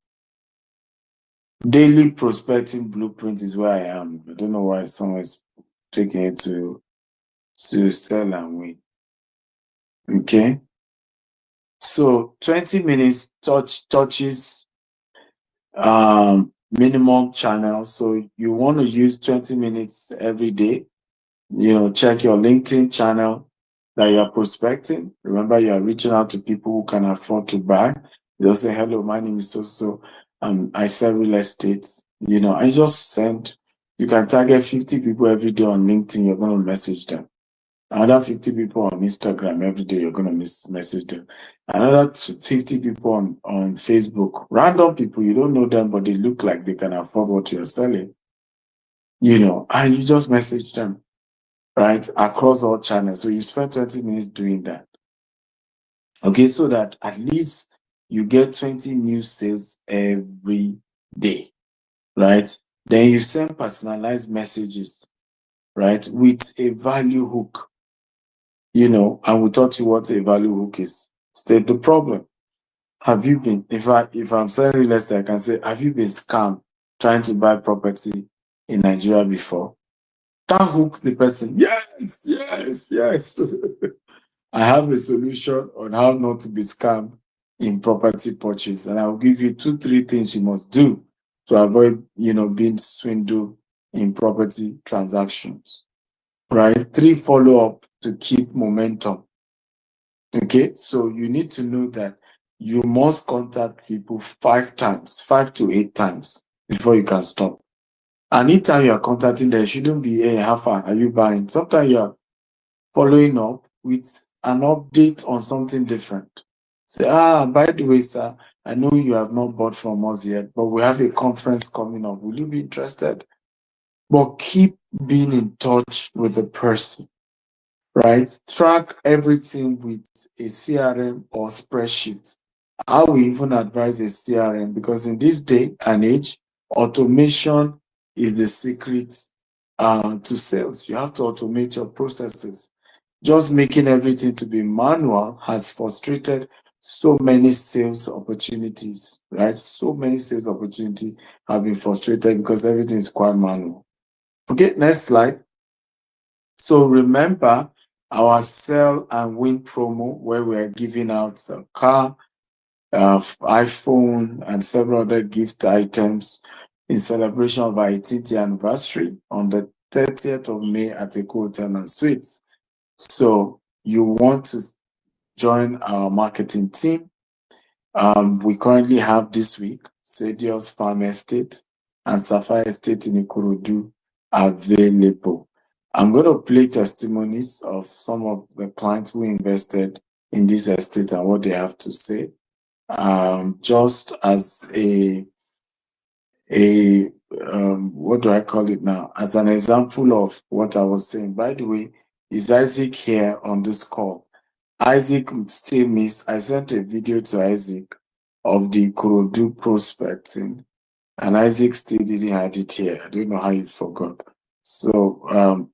Daily prospecting blueprint is where I am. I don't know why someone is taking it to sell and win. Okay. So 20 minutes touches minimum channel. So you want to use 20 minutes every day. Check your LinkedIn channel that you're prospecting. Remember, you're reaching out to people who can afford to buy. You just say, hello, my name is so. I sell real estate. I just send, you can target 50 people every day on LinkedIn. You're going to message them. Another 50 people on Instagram every day, you're going to message them. Another 50 people on Facebook. Random people, you don't know them, but they look like they can afford what you're selling. And you just message them, right? Across all channels. So you spend 20 minutes doing that. Okay, so that at least you get 20 new sales every day, right? Then you send personalized messages, right? With a value hook. And we taught you what a value hook is. State the problem. Have you been, if I'm selling real estate, I can say, have you been scammed trying to buy property in Nigeria before? That hooks the person. Yes. I have a solution on how not to be scammed in property purchase. And I'll give you 2-3 things you must do to avoid, being swindled in property transactions. Right? 3 follow-up to keep momentum. Okay, so you need to know that you must contact people 5 times, 5 to 8 times before you can stop. Anytime you are contacting them, it shouldn't be, hey, how far are you buying? Sometimes you are following up with an update on something different. Say, by the way, sir, I know you have not bought from us yet, but we have a conference coming up. Will you be interested? But keep being in touch with the person, right? Track everything with a CRM or spreadsheet. I will even advise a CRM because in this day and age, automation is the secret to sales. You have to automate your processes. Just making everything to be manual has frustrated so many sales opportunities, right? So many sales opportunities have been frustrated because everything is quite manual. Okay, next slide. So remember our sell and win promo where we are giving out a car, iPhone, and several other gift items in celebration of our 18th anniversary on the 30th of May at Eco Hotel and Suites. So you want to join our marketing team. We currently have this week Sedios Farm Estate and Sapphire Estate in Ikorodu available. I'm going to play testimonies of some of the clients who invested in this estate and what they have to say. Just as what do I call it now? As an example of what I was saying. By the way, is Isaac here on this call? Isaac still missed. I sent a video to Isaac of the Kurodu prospecting, and Isaac still didn't have it here. I don't know how you forgot. So,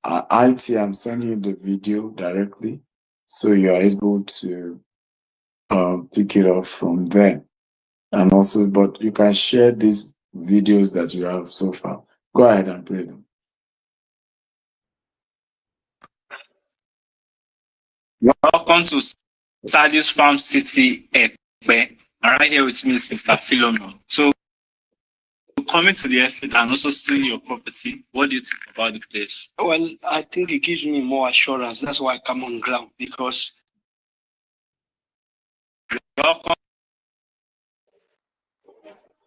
IT, I'm sending you the video directly, so you are able to pick it up from there. And also, but you can share these videos that you have so far. Go ahead and play them. Welcome to Sadius Farm City, Ekpe. And right here with me is Mr. Philomon. So, coming to the estate and also seeing your property, what do you think about the place? Well, I think it gives me more assurance. That's why I come on ground, because Welcome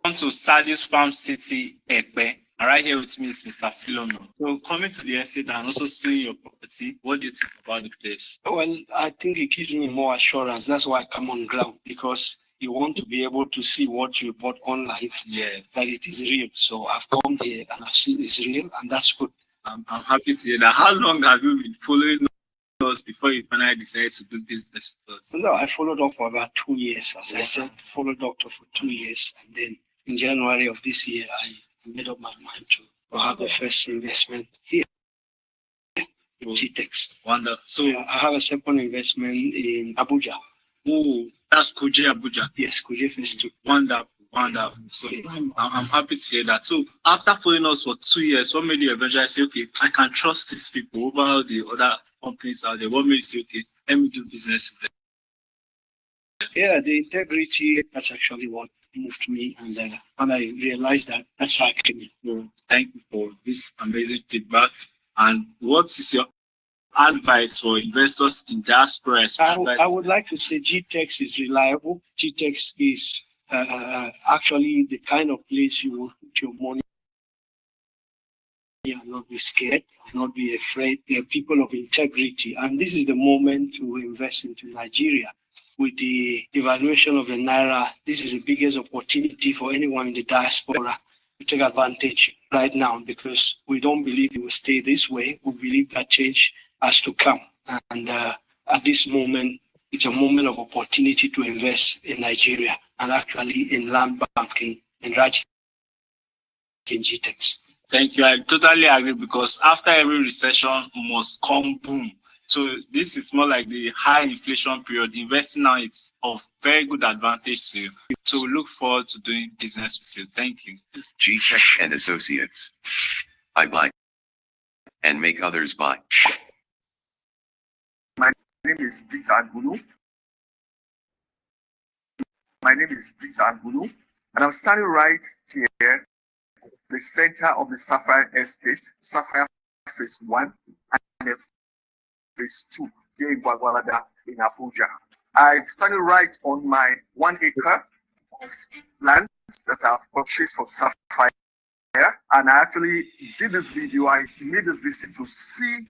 to Sadius Farm City, Ekpe. And right here with me is Mr. Philomon. So, coming to the estate and also seeing your property, what do you think about the place? well, I think it gives me more assurance. That's why I come on ground, because you want to be able to see what you bought online, that it is real. So I've come here and I've seen it's real, and that's good. I'm happy to hear that. How long have you been following us before you finally decided to do business with us? No, I followed up for about 2 years. As I said, followed doctor for 2 years, and then in January of this year, I made up my mind to have the first investment here. GTEX. Wonderful. So I have a second investment in Abuja. Oh, that's Kuje Abuja. Yes, Kuje Phase 2. Wonderful. So I'm happy to hear that. So after following us for 2 years, what made you eventually say, okay, I can trust these people over the other companies out there? What made you say, okay, let me do business with them? Yeah, the integrity, that's actually what moved me. And I realized that that's how I came in. So thank you for this amazing feedback. And what is your advice for investors in diaspora? I would like to say GTEX is reliable. GTEX is actually the kind of place you will put your money and not be scared, not be afraid. They are people of integrity. And this is the moment to invest into Nigeria. With the devaluation of the Naira, this is the biggest opportunity for anyone in the diaspora to take advantage right now, because we don't believe it will stay this way. We believe that change has to come. And at this moment, it's a moment of opportunity to invest in Nigeria and actually in land banking and right in GTEX. Thank you. I totally agree, because after every recession must come boom. So this is more like the high inflation period. Investing now is of very good advantage to you. So we look forward to doing business with you. Thank you. GTEX and Associates. I buy and make others buy. My name is Peter Agulu. And I'm standing right here, the center of the Sapphire Estate, Sapphire Phase 1 and Phase 2, here in Gwagwalada in Abuja. I started right on my 1 acre of land that I've purchased from Sapphire. And I actually did this video. I made this visit to see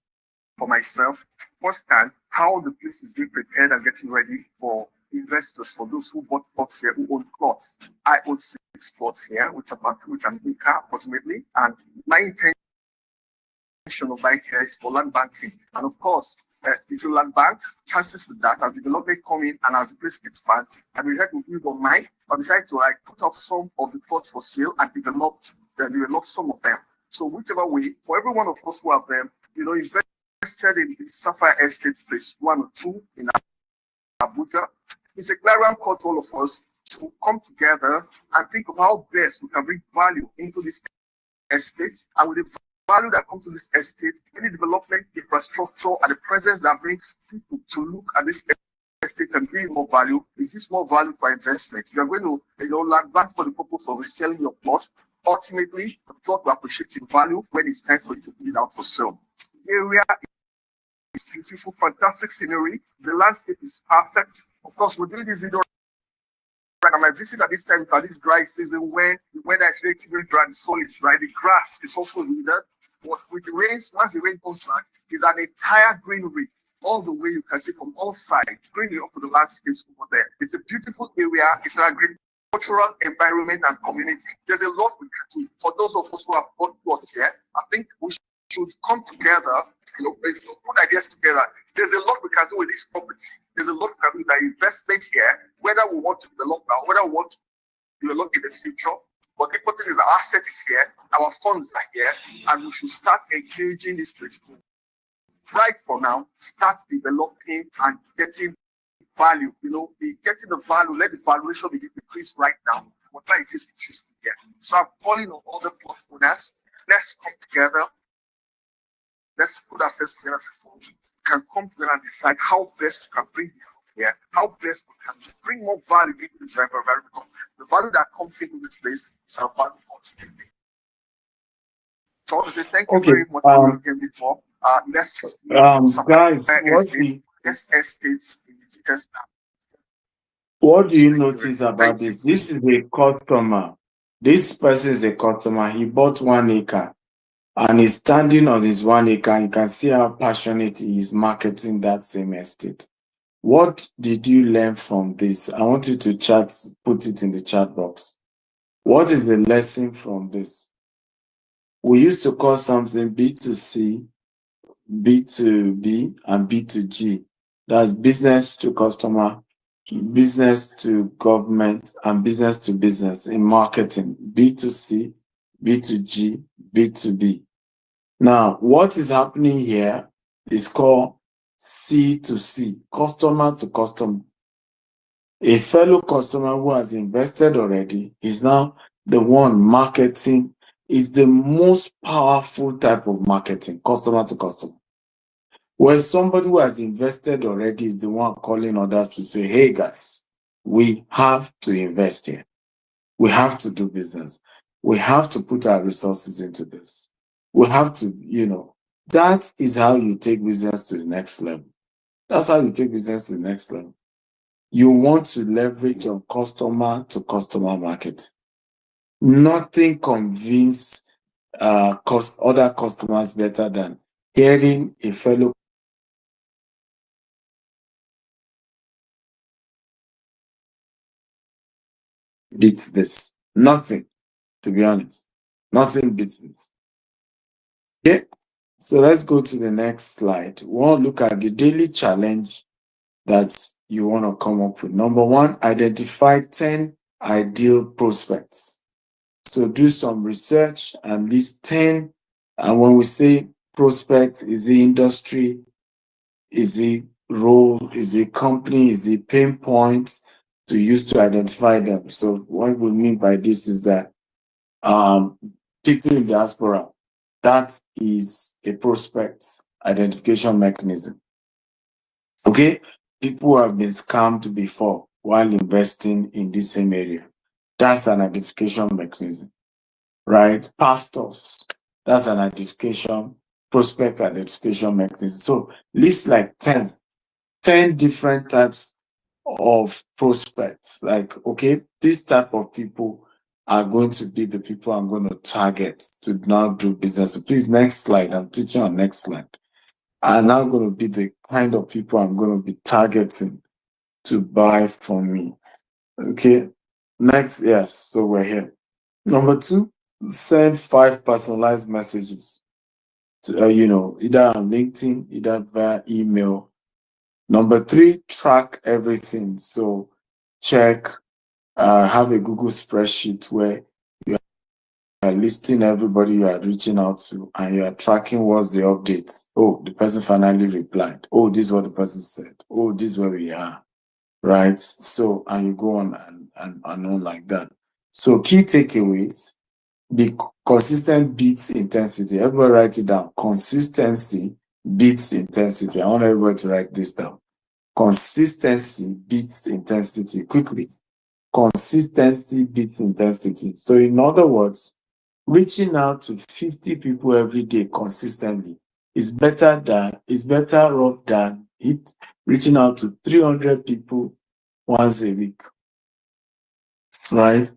for myself firsthand how the place is being prepared and getting ready for investors, for those who bought plots here, who own plots. I own 6 plots here, which an acre approximately. And my intention of buying here is for land banking. And of course, if you land bank, chances to that as development come in and as the place expands, and we have to build on mine, but decide to like put up some of the plots for sale and develop some of them. So whichever way, for every one of us who have invested in the Sapphire Estate phase 1 or 2 in Abuja, it's a clarion call to all of us to come together and think of how best we can bring value into this estate, and with the value that comes to this estate, any development, infrastructure, and the presence that brings people to look at this estate and give more value, it gives more value for investment. You are going to land bank for the purpose of reselling your plot. Ultimately, the plot will appreciate in value when it's time for you to put it out for sale. The area is beautiful, fantastic scenery. The landscape is perfect. Of course, we're doing this video right now. My visit at this time is at this dry season when the weather is relatively dry, the soil is dry, the grass is also withered. But with the rains, once the rain comes back, it's an entire greenery. All the way you can see from all sides, greenery up to the landscapes over there. It's a beautiful area. It's an agricultural environment and community. There's a lot we can do. For those of us who have bought plots here, I think we should come together, put ideas together. There's a lot we can do with this property. There's a lot we can do with the investment here, whether we want to develop now, whether we want to develop in the future. But the important is our asset is here, our funds are here, and we should start engaging this place. Right for now, start developing and getting value. Getting the value, let the valuation be decreased right now. Whatever it is we choose to get. So I'm calling on all the plot owners. Let's come together. Let's put ourselves together as a firm. We can come together and decide how best we can bring here, how best we can bring more value into this environment, because the value that comes into this place is our value ultimately. So I want to say thank you very much for again before. Let's guys, estates in the details now. What do you notice about this? This is a customer. This person is a customer. He bought 1 acre and he's standing on his 1 acre. You can see how passionate he is marketing that same estate. What did you learn from this? I want you to put it in the chat box. What is the lesson from this? We used to call something B2C, B2B, and B2G. That's business to customer, business to government, and business to business in marketing. B2C, B2G, B2B. Now, what is happening here is called C2C, customer to customer. A fellow customer who has invested already is now the one marketing. Is the most powerful type of marketing, customer to customer. Where somebody who has invested already is the one calling others to say, hey guys, we have to invest here. We have to do business. We have to put our resources into this. We have to, that is how you take business to the next level. That's how you take business to the next level. You want to leverage on customer to customer marketing. Nothing convinces other customers better than hearing a fellow beats this. Nothing, to be honest. Nothing beats this. Okay, so let's go to the next slide. We want to look at the daily challenge that you want to come up with. Number 1, identify 10 ideal prospects. So do some research and list 10. And when we say prospect, is the industry, is the role, is the company, is the pain points to use to identify them. So what we mean by this is that people in diaspora, that is a prospect identification mechanism. Okay, people who have been scammed before while investing in this same area. That's an identification mechanism, right? Pastors, that's an identification, prospect identification mechanism. So list like 10 different types of prospects. Like, okay, this type of people are going to be the people I'm going to target to now do business. So please, next slide. I'm teaching on next slide. Are now going to be the kind of people I'm going to be targeting to buy from me. Okay. Next, yes. So we're here. Number 2, send 5 personalized messages to, either on LinkedIn, either via email. Number 3, track everything. So check, have a Google spreadsheet where you are listing everybody you are reaching out to and you are tracking what's the updates. Oh, the person finally replied. Oh, this is what the person said. Oh, this is where we are. Right? So, and you go on and on like that. So key takeaways, the consistent beats intensity. Everybody write it down. Consistency beats intensity. I want everybody to write this down. Consistency beats intensity. Quickly. Consistency beats intensity. So in other words, reaching out to 50 people every day consistently is better off than reaching out to 300 people once a week. Right?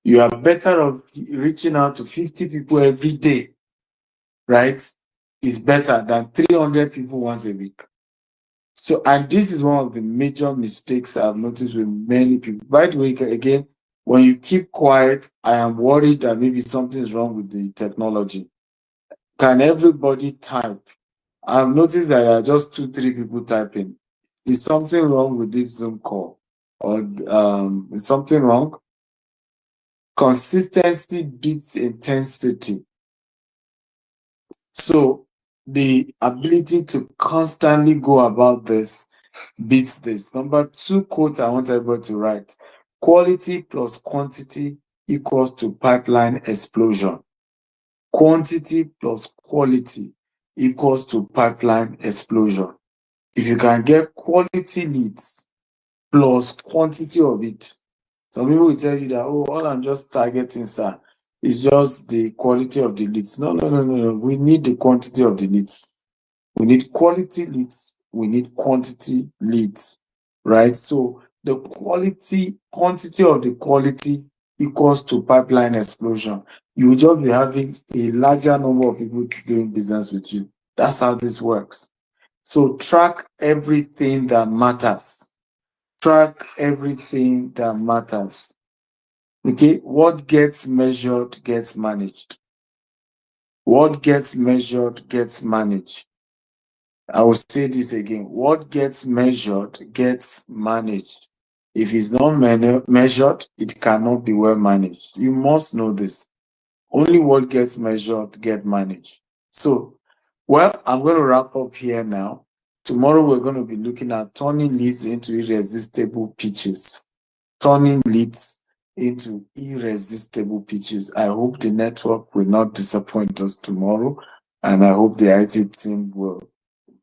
You are better off reaching out to 50 people every day, right? Is better than 300 people once a week. So, and this is one of the major mistakes I've noticed with many people. By the way, again, when you keep quiet, I am worried that maybe something's wrong with the technology. Can everybody type? I've noticed that there are just 2-3 people typing. Is something wrong with this Zoom call? Or is something wrong? Consistency beats intensity. So the ability to constantly go about this beats this. Number 2 quote I want everybody to write. Quality plus quantity equals to pipeline explosion. Quantity plus quality equals to pipeline explosion. If you can get quality leads plus quantity of it, some people will tell you that, oh, all I'm just targeting, sir, is just the quality of the leads. No. We need the quantity of the leads. We need quality leads. We need quantity leads, right? So the quantity of the quality equals to pipeline explosion. You will just be having a larger number of people doing business with you. That's how this works. So track everything that matters. Track everything that matters. Okay, what gets measured gets managed. What gets measured gets managed. I will say this again. What gets measured gets managed. If it's not measured, it cannot be well managed. You must know this. Only what gets measured gets managed. So, well, I'm going to wrap up here now. Tomorrow, we're going to be looking at turning leads into irresistible pitches. Turning leads into irresistible pitches. I hope the network will not disappoint us tomorrow, and I hope the IT team will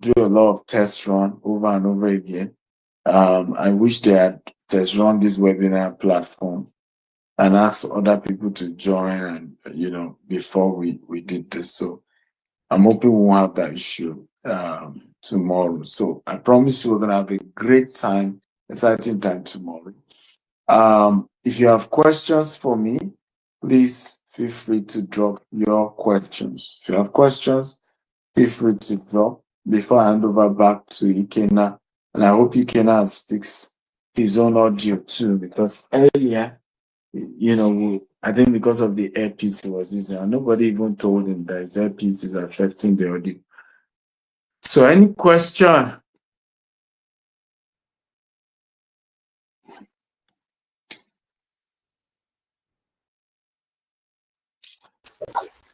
do a lot of test run over and over again. I wish they had test run this webinar platform and asked other people to join, and before we did this. So I'm hoping we won't have that issue tomorrow. So I promise you we're gonna have a great time, exciting time tomorrow. If you have questions for me, please feel free to drop your questions. If you have questions, feel free to drop before I hand over back to Ikena. And I hope Ikena has fixed his own audio too, because earlier, I think because of the earpiece he was using, and nobody even told him that his earpiece is affecting the audio. So any question?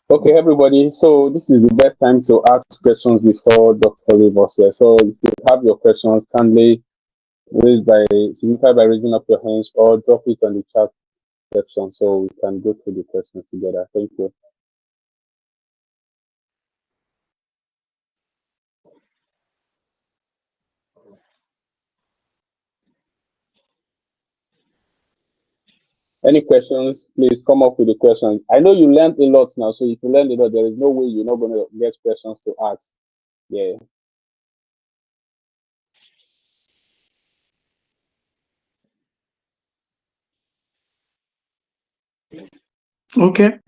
Okay, everybody. So this is the best time to ask questions before Dr. leaves us here. So if you have your questions, kindly signify by raising up your hands or drop it on the chat section so we can go through the questions together. Thank you. Any questions, please come up with the questions. I know you learned a lot now, so if you learned a lot, there is no way you're not going to get questions to ask. Yeah. Okay.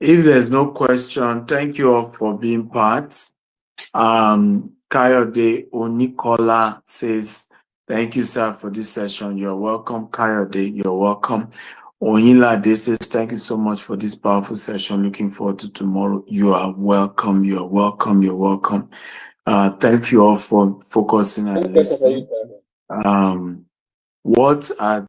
If there's no question, thank you all for being part. Kayode Onikola says, thank you, sir, for this session. You're welcome. Kayode, you're welcome. Oyinlade says, thank you so much for this powerful session. Looking forward to tomorrow. You are welcome. You're welcome. You're welcome. Thank you all for focusing and listening. What are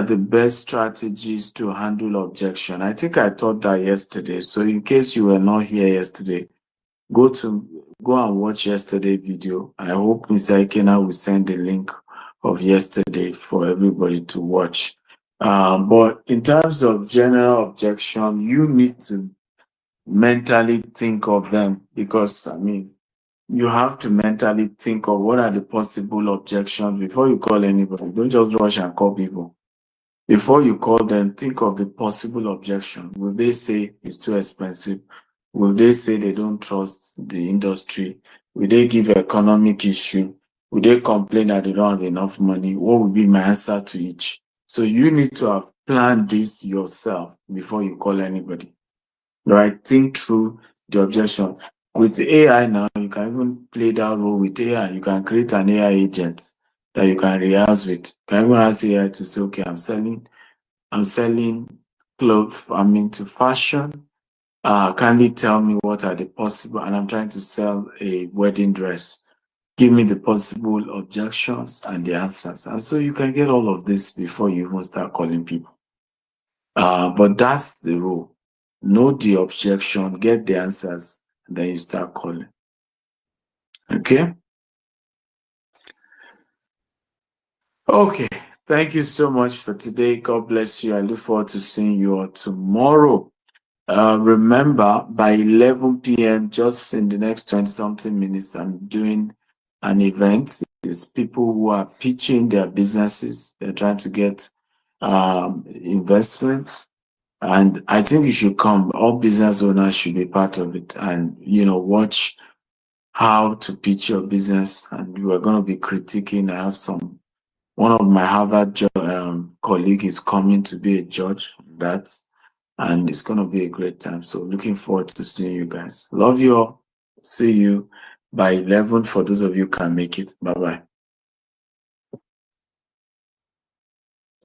the best strategies to handle objection? I think I taught that yesterday. So in case you were not here yesterday, go and watch yesterday's video. I hope Mr. Ikena will send the link of yesterday for everybody to watch. But in terms of general objection, you need to mentally think of them, because you have to mentally think of what are the possible objections before you call anybody. Don't just rush and call people. Before you call them, think of the possible objection. Will they say it's too expensive? Will they say they don't trust the industry? Will they give economic issue? Will they complain that they don't have enough money? What would be my answer to each? So you need to have planned this yourself before you call anybody, right? Think through the objection. With AI now, you can even play that role with AI. You can create an AI agent that you can rehearse with. You can even ask AI to say, okay, I'm selling clothes. I'm into fashion. Kindly tell me what are the possible, and I'm trying to sell a wedding dress. Give me the possible objections and the answers. And so you can get all of this before you even start calling people. But that's the rule. Know the objection, get the answers, and then you start calling. Okay? Okay. Thank you so much for today. God bless you. I look forward to seeing you all tomorrow. Remember, by 11 p.m., just in the next 20-something minutes, I'm doing an event. It's people who are pitching their businesses. They're trying to get investments. And I think you should come. All business owners should be part of it and, watch how to pitch your business. And we're going to be critiquing. I have one of my Harvard colleague is coming to be a judge on that. And it's going to be a great time. So looking forward to seeing you guys. Love you all. See you by 11 for those of you who can make it. Bye-bye.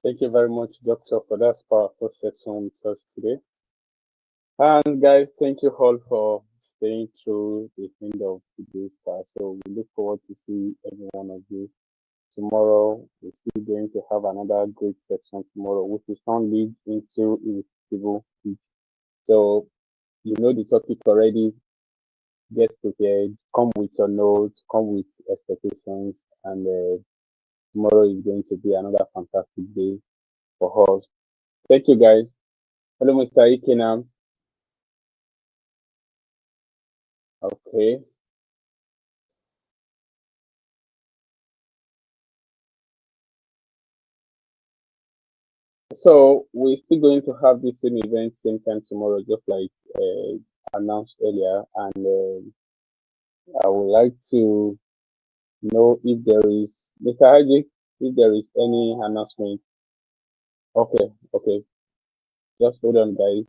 Thank you very much, Doctor, for that powerful section with us today. And guys, thank you all for staying through the end of today's class. So we look forward to see every one of you tomorrow. We're still going to have another great section tomorrow, which is now lead into irresistible heat. So you know the topic already. Get prepared. Come with your notes. Come with expectations, and tomorrow is going to be another fantastic day for us. Thank you, guys. Hello, Mr. Ikenam. Okay. So we're still going to have the same event, same time tomorrow, just like announced earlier. And I would like to know if there is, Mr. Hajic, if there is any announcement. Okay, okay. Just hold on, guys.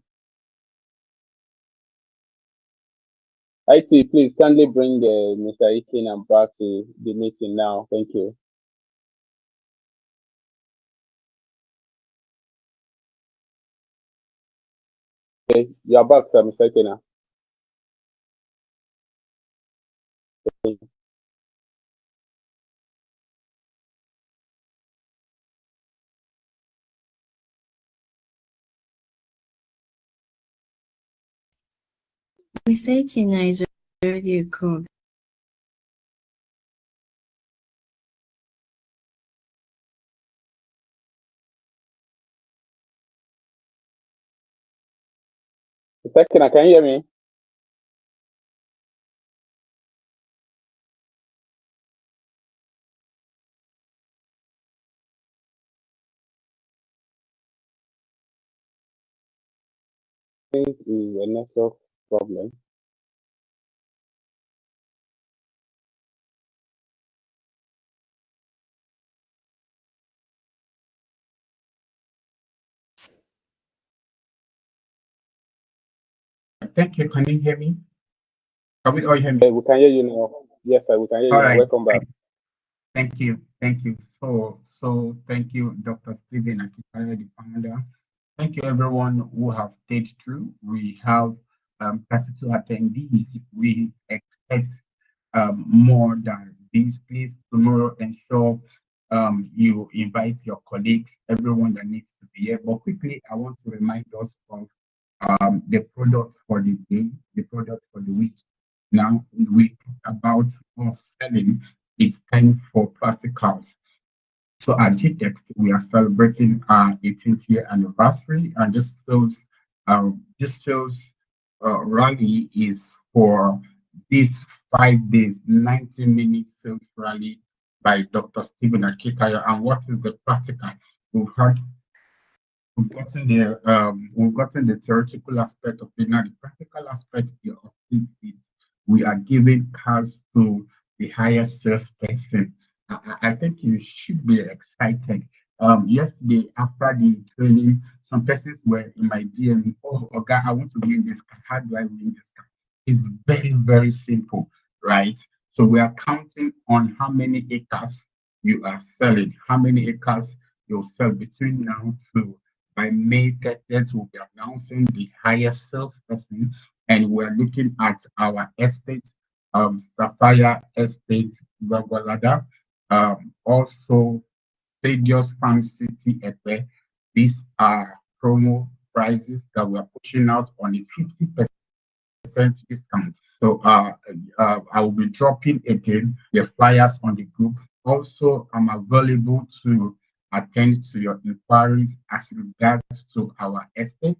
IT, please kindly bring Mr. Ikenam back to the meeting now. Thank you. Okay, you're back, sir, Mr. Ikenam. Mistaken is already a code. Mr. Ikenam, can you hear me? I think it's a network problem. Thank you. Can you hear me? Can we all hear me? We can hear you now. Yes, sir, we can hear you All now. right. Welcome back. Thank you. Thank you. So thank you, Dr. Stephen Akintayo, the founder. Thank you, everyone who has stayed through. We have 32 attendees. We expect more than this. Please, tomorrow, ensure you invite your colleagues, everyone that needs to be here. But quickly, I want to remind us of the products for the day, the products for the week. Now, we about selling. It's time for practicals. So at GTEX, we are celebrating our 18th year anniversary, and this sales rally is for this 5 days, 90-minute sales rally by Dr. Stephen Akitayo. And what is the practical? We've gotten the theoretical aspect of it. Now the practical aspect of it is we are giving cars to the highest salesperson. I think you should be excited. Yesterday after the training, some persons were in my DM. Oh, okay, I want to win this car. How do I win this car? It's very, very simple, right? So we are counting on how many acres you are selling, how many acres you'll sell between now to by May 30th. We'll be announcing the highest salesperson, and we're looking at our estate, Sapphire Estate, Gwagwalada, also Stadios Farm City, Epe. These are promo prices that we're pushing out on a 50% discount. So I will be dropping again the flyers on the group. Also, I'm available to attend to your inquiries as regards to our estate,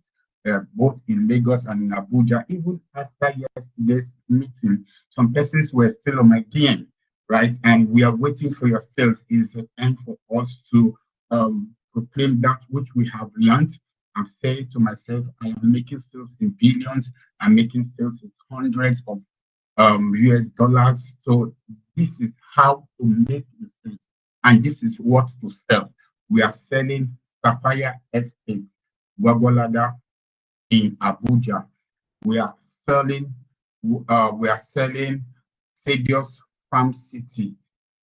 both in Lagos and in Abuja. Even after yesterday's meeting, some persons were still on my DM, right? And we are waiting for your sales. It's a time for us to proclaim that which we have learned. I'm saying to myself, I am making sales in billions. I'm making sales in hundreds of US dollars. So this is how to make the sales, and this is what to sell. We are selling Sapphire Estate, Gwagwalada in Abuja. We are selling Stadios Farm City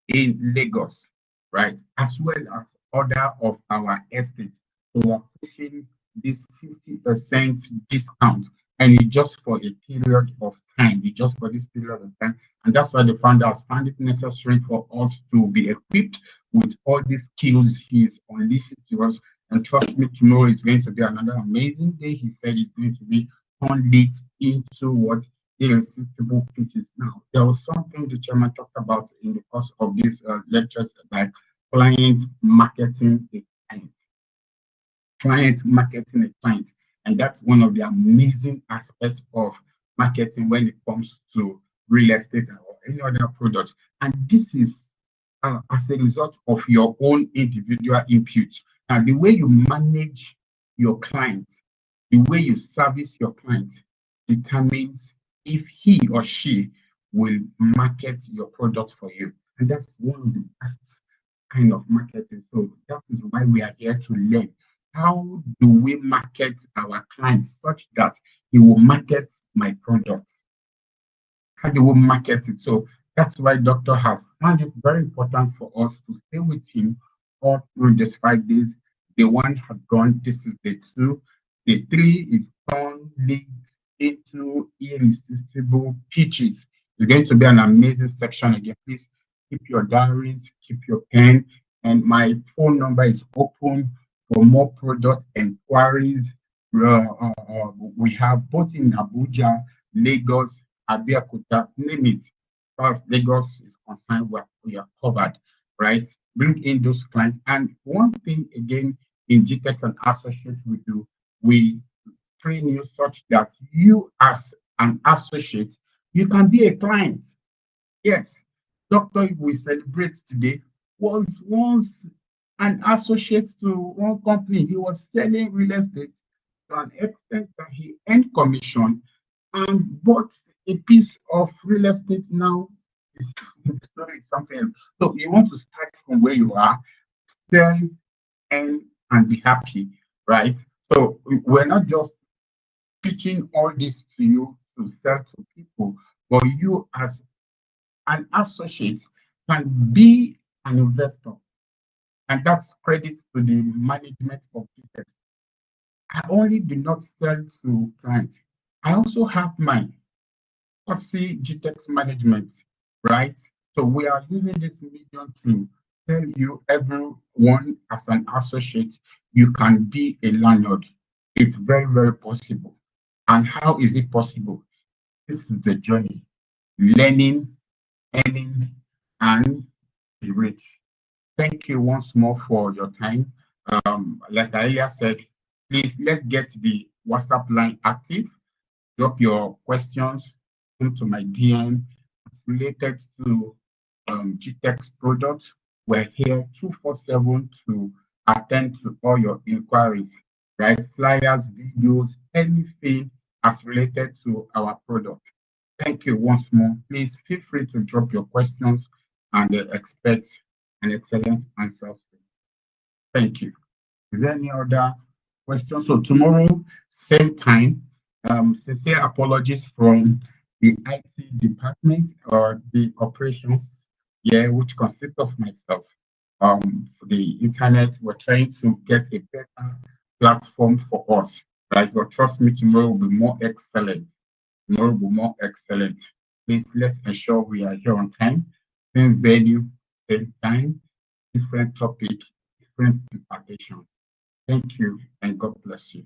in Lagos, right? As well as other of our estates. So we are pushing this 50% discount, and it's just for a period of time. It's just for this period of time. And that's why the founders found it necessary for us to be equipped with all these skills he's unleashing to us. And trust me, tomorrow is going to be another amazing day. He said it's going to be lit into what irresistible pitches. Now, there was something the chairman talked about in the course of these lectures about client marketing a client. Client marketing a client. And that's one of the amazing aspects of marketing when it comes to real estate or any other product. And this is as a result of your own individual input. Now, the way you manage your client, the way you service your client determines if he or she will market your product for you. And that's one of the best kind of marketing. So that is why we are here to learn. How do we market our clients such that he will market my product? How do we market it? So that's why Doctor has found it very important for us to stay with him all through these 5 days. The one has gone, this is the 2. The 3 is turn leads into irresistible pitches. It's going to be an amazing section again. Please keep your diaries, keep your pen, and my phone number is open for more product inquiries. We have both in Abuja, Lagos, Abeokuta, name it. As far as Lagos is concerned, we are covered, right? Bring in those clients. And one thing again in GTEX and Associates we do, we train you such that you as an associate, you can be a client. Yes, Doctor we celebrate today was once an associate to one company. He was selling real estate to an extent that he earned commission and bought a piece of real estate. Now the story is something else. So you want to start from where you are, sell and be happy, right? So we're not just teaching all this to you to sell to people, but you as an associate can be an investor. And that's credit to the management of GTEx. I only do not sell to clients. I also have mine. Oxy GTEx management, right? So we are using this medium to tell you, everyone as an associate, you can be a landlord. It's very, very possible. And how is it possible? This is the journey. Learning, earning, and be rich. Thank you once more for your time. Like I earlier said, please let's get the WhatsApp line active. Drop your questions into my DM. It's related to GTEx products. We're here 247 to attend to all your inquiries, right? Flyers, videos, anything as related to our product. Thank you once more. Please feel free to drop your questions and expect an excellent answer. Thank you. Is there any other question? So tomorrow, same time, sincere apologies from the IT department or the operations, yeah, which consists of myself. For the internet, we're trying to get a better platform for us, right? But trust me, tomorrow will be more excellent. Tomorrow will be more excellent. Please let's ensure we are here on time, same venue, same time, different topic, different impartation. Thank you and God bless you.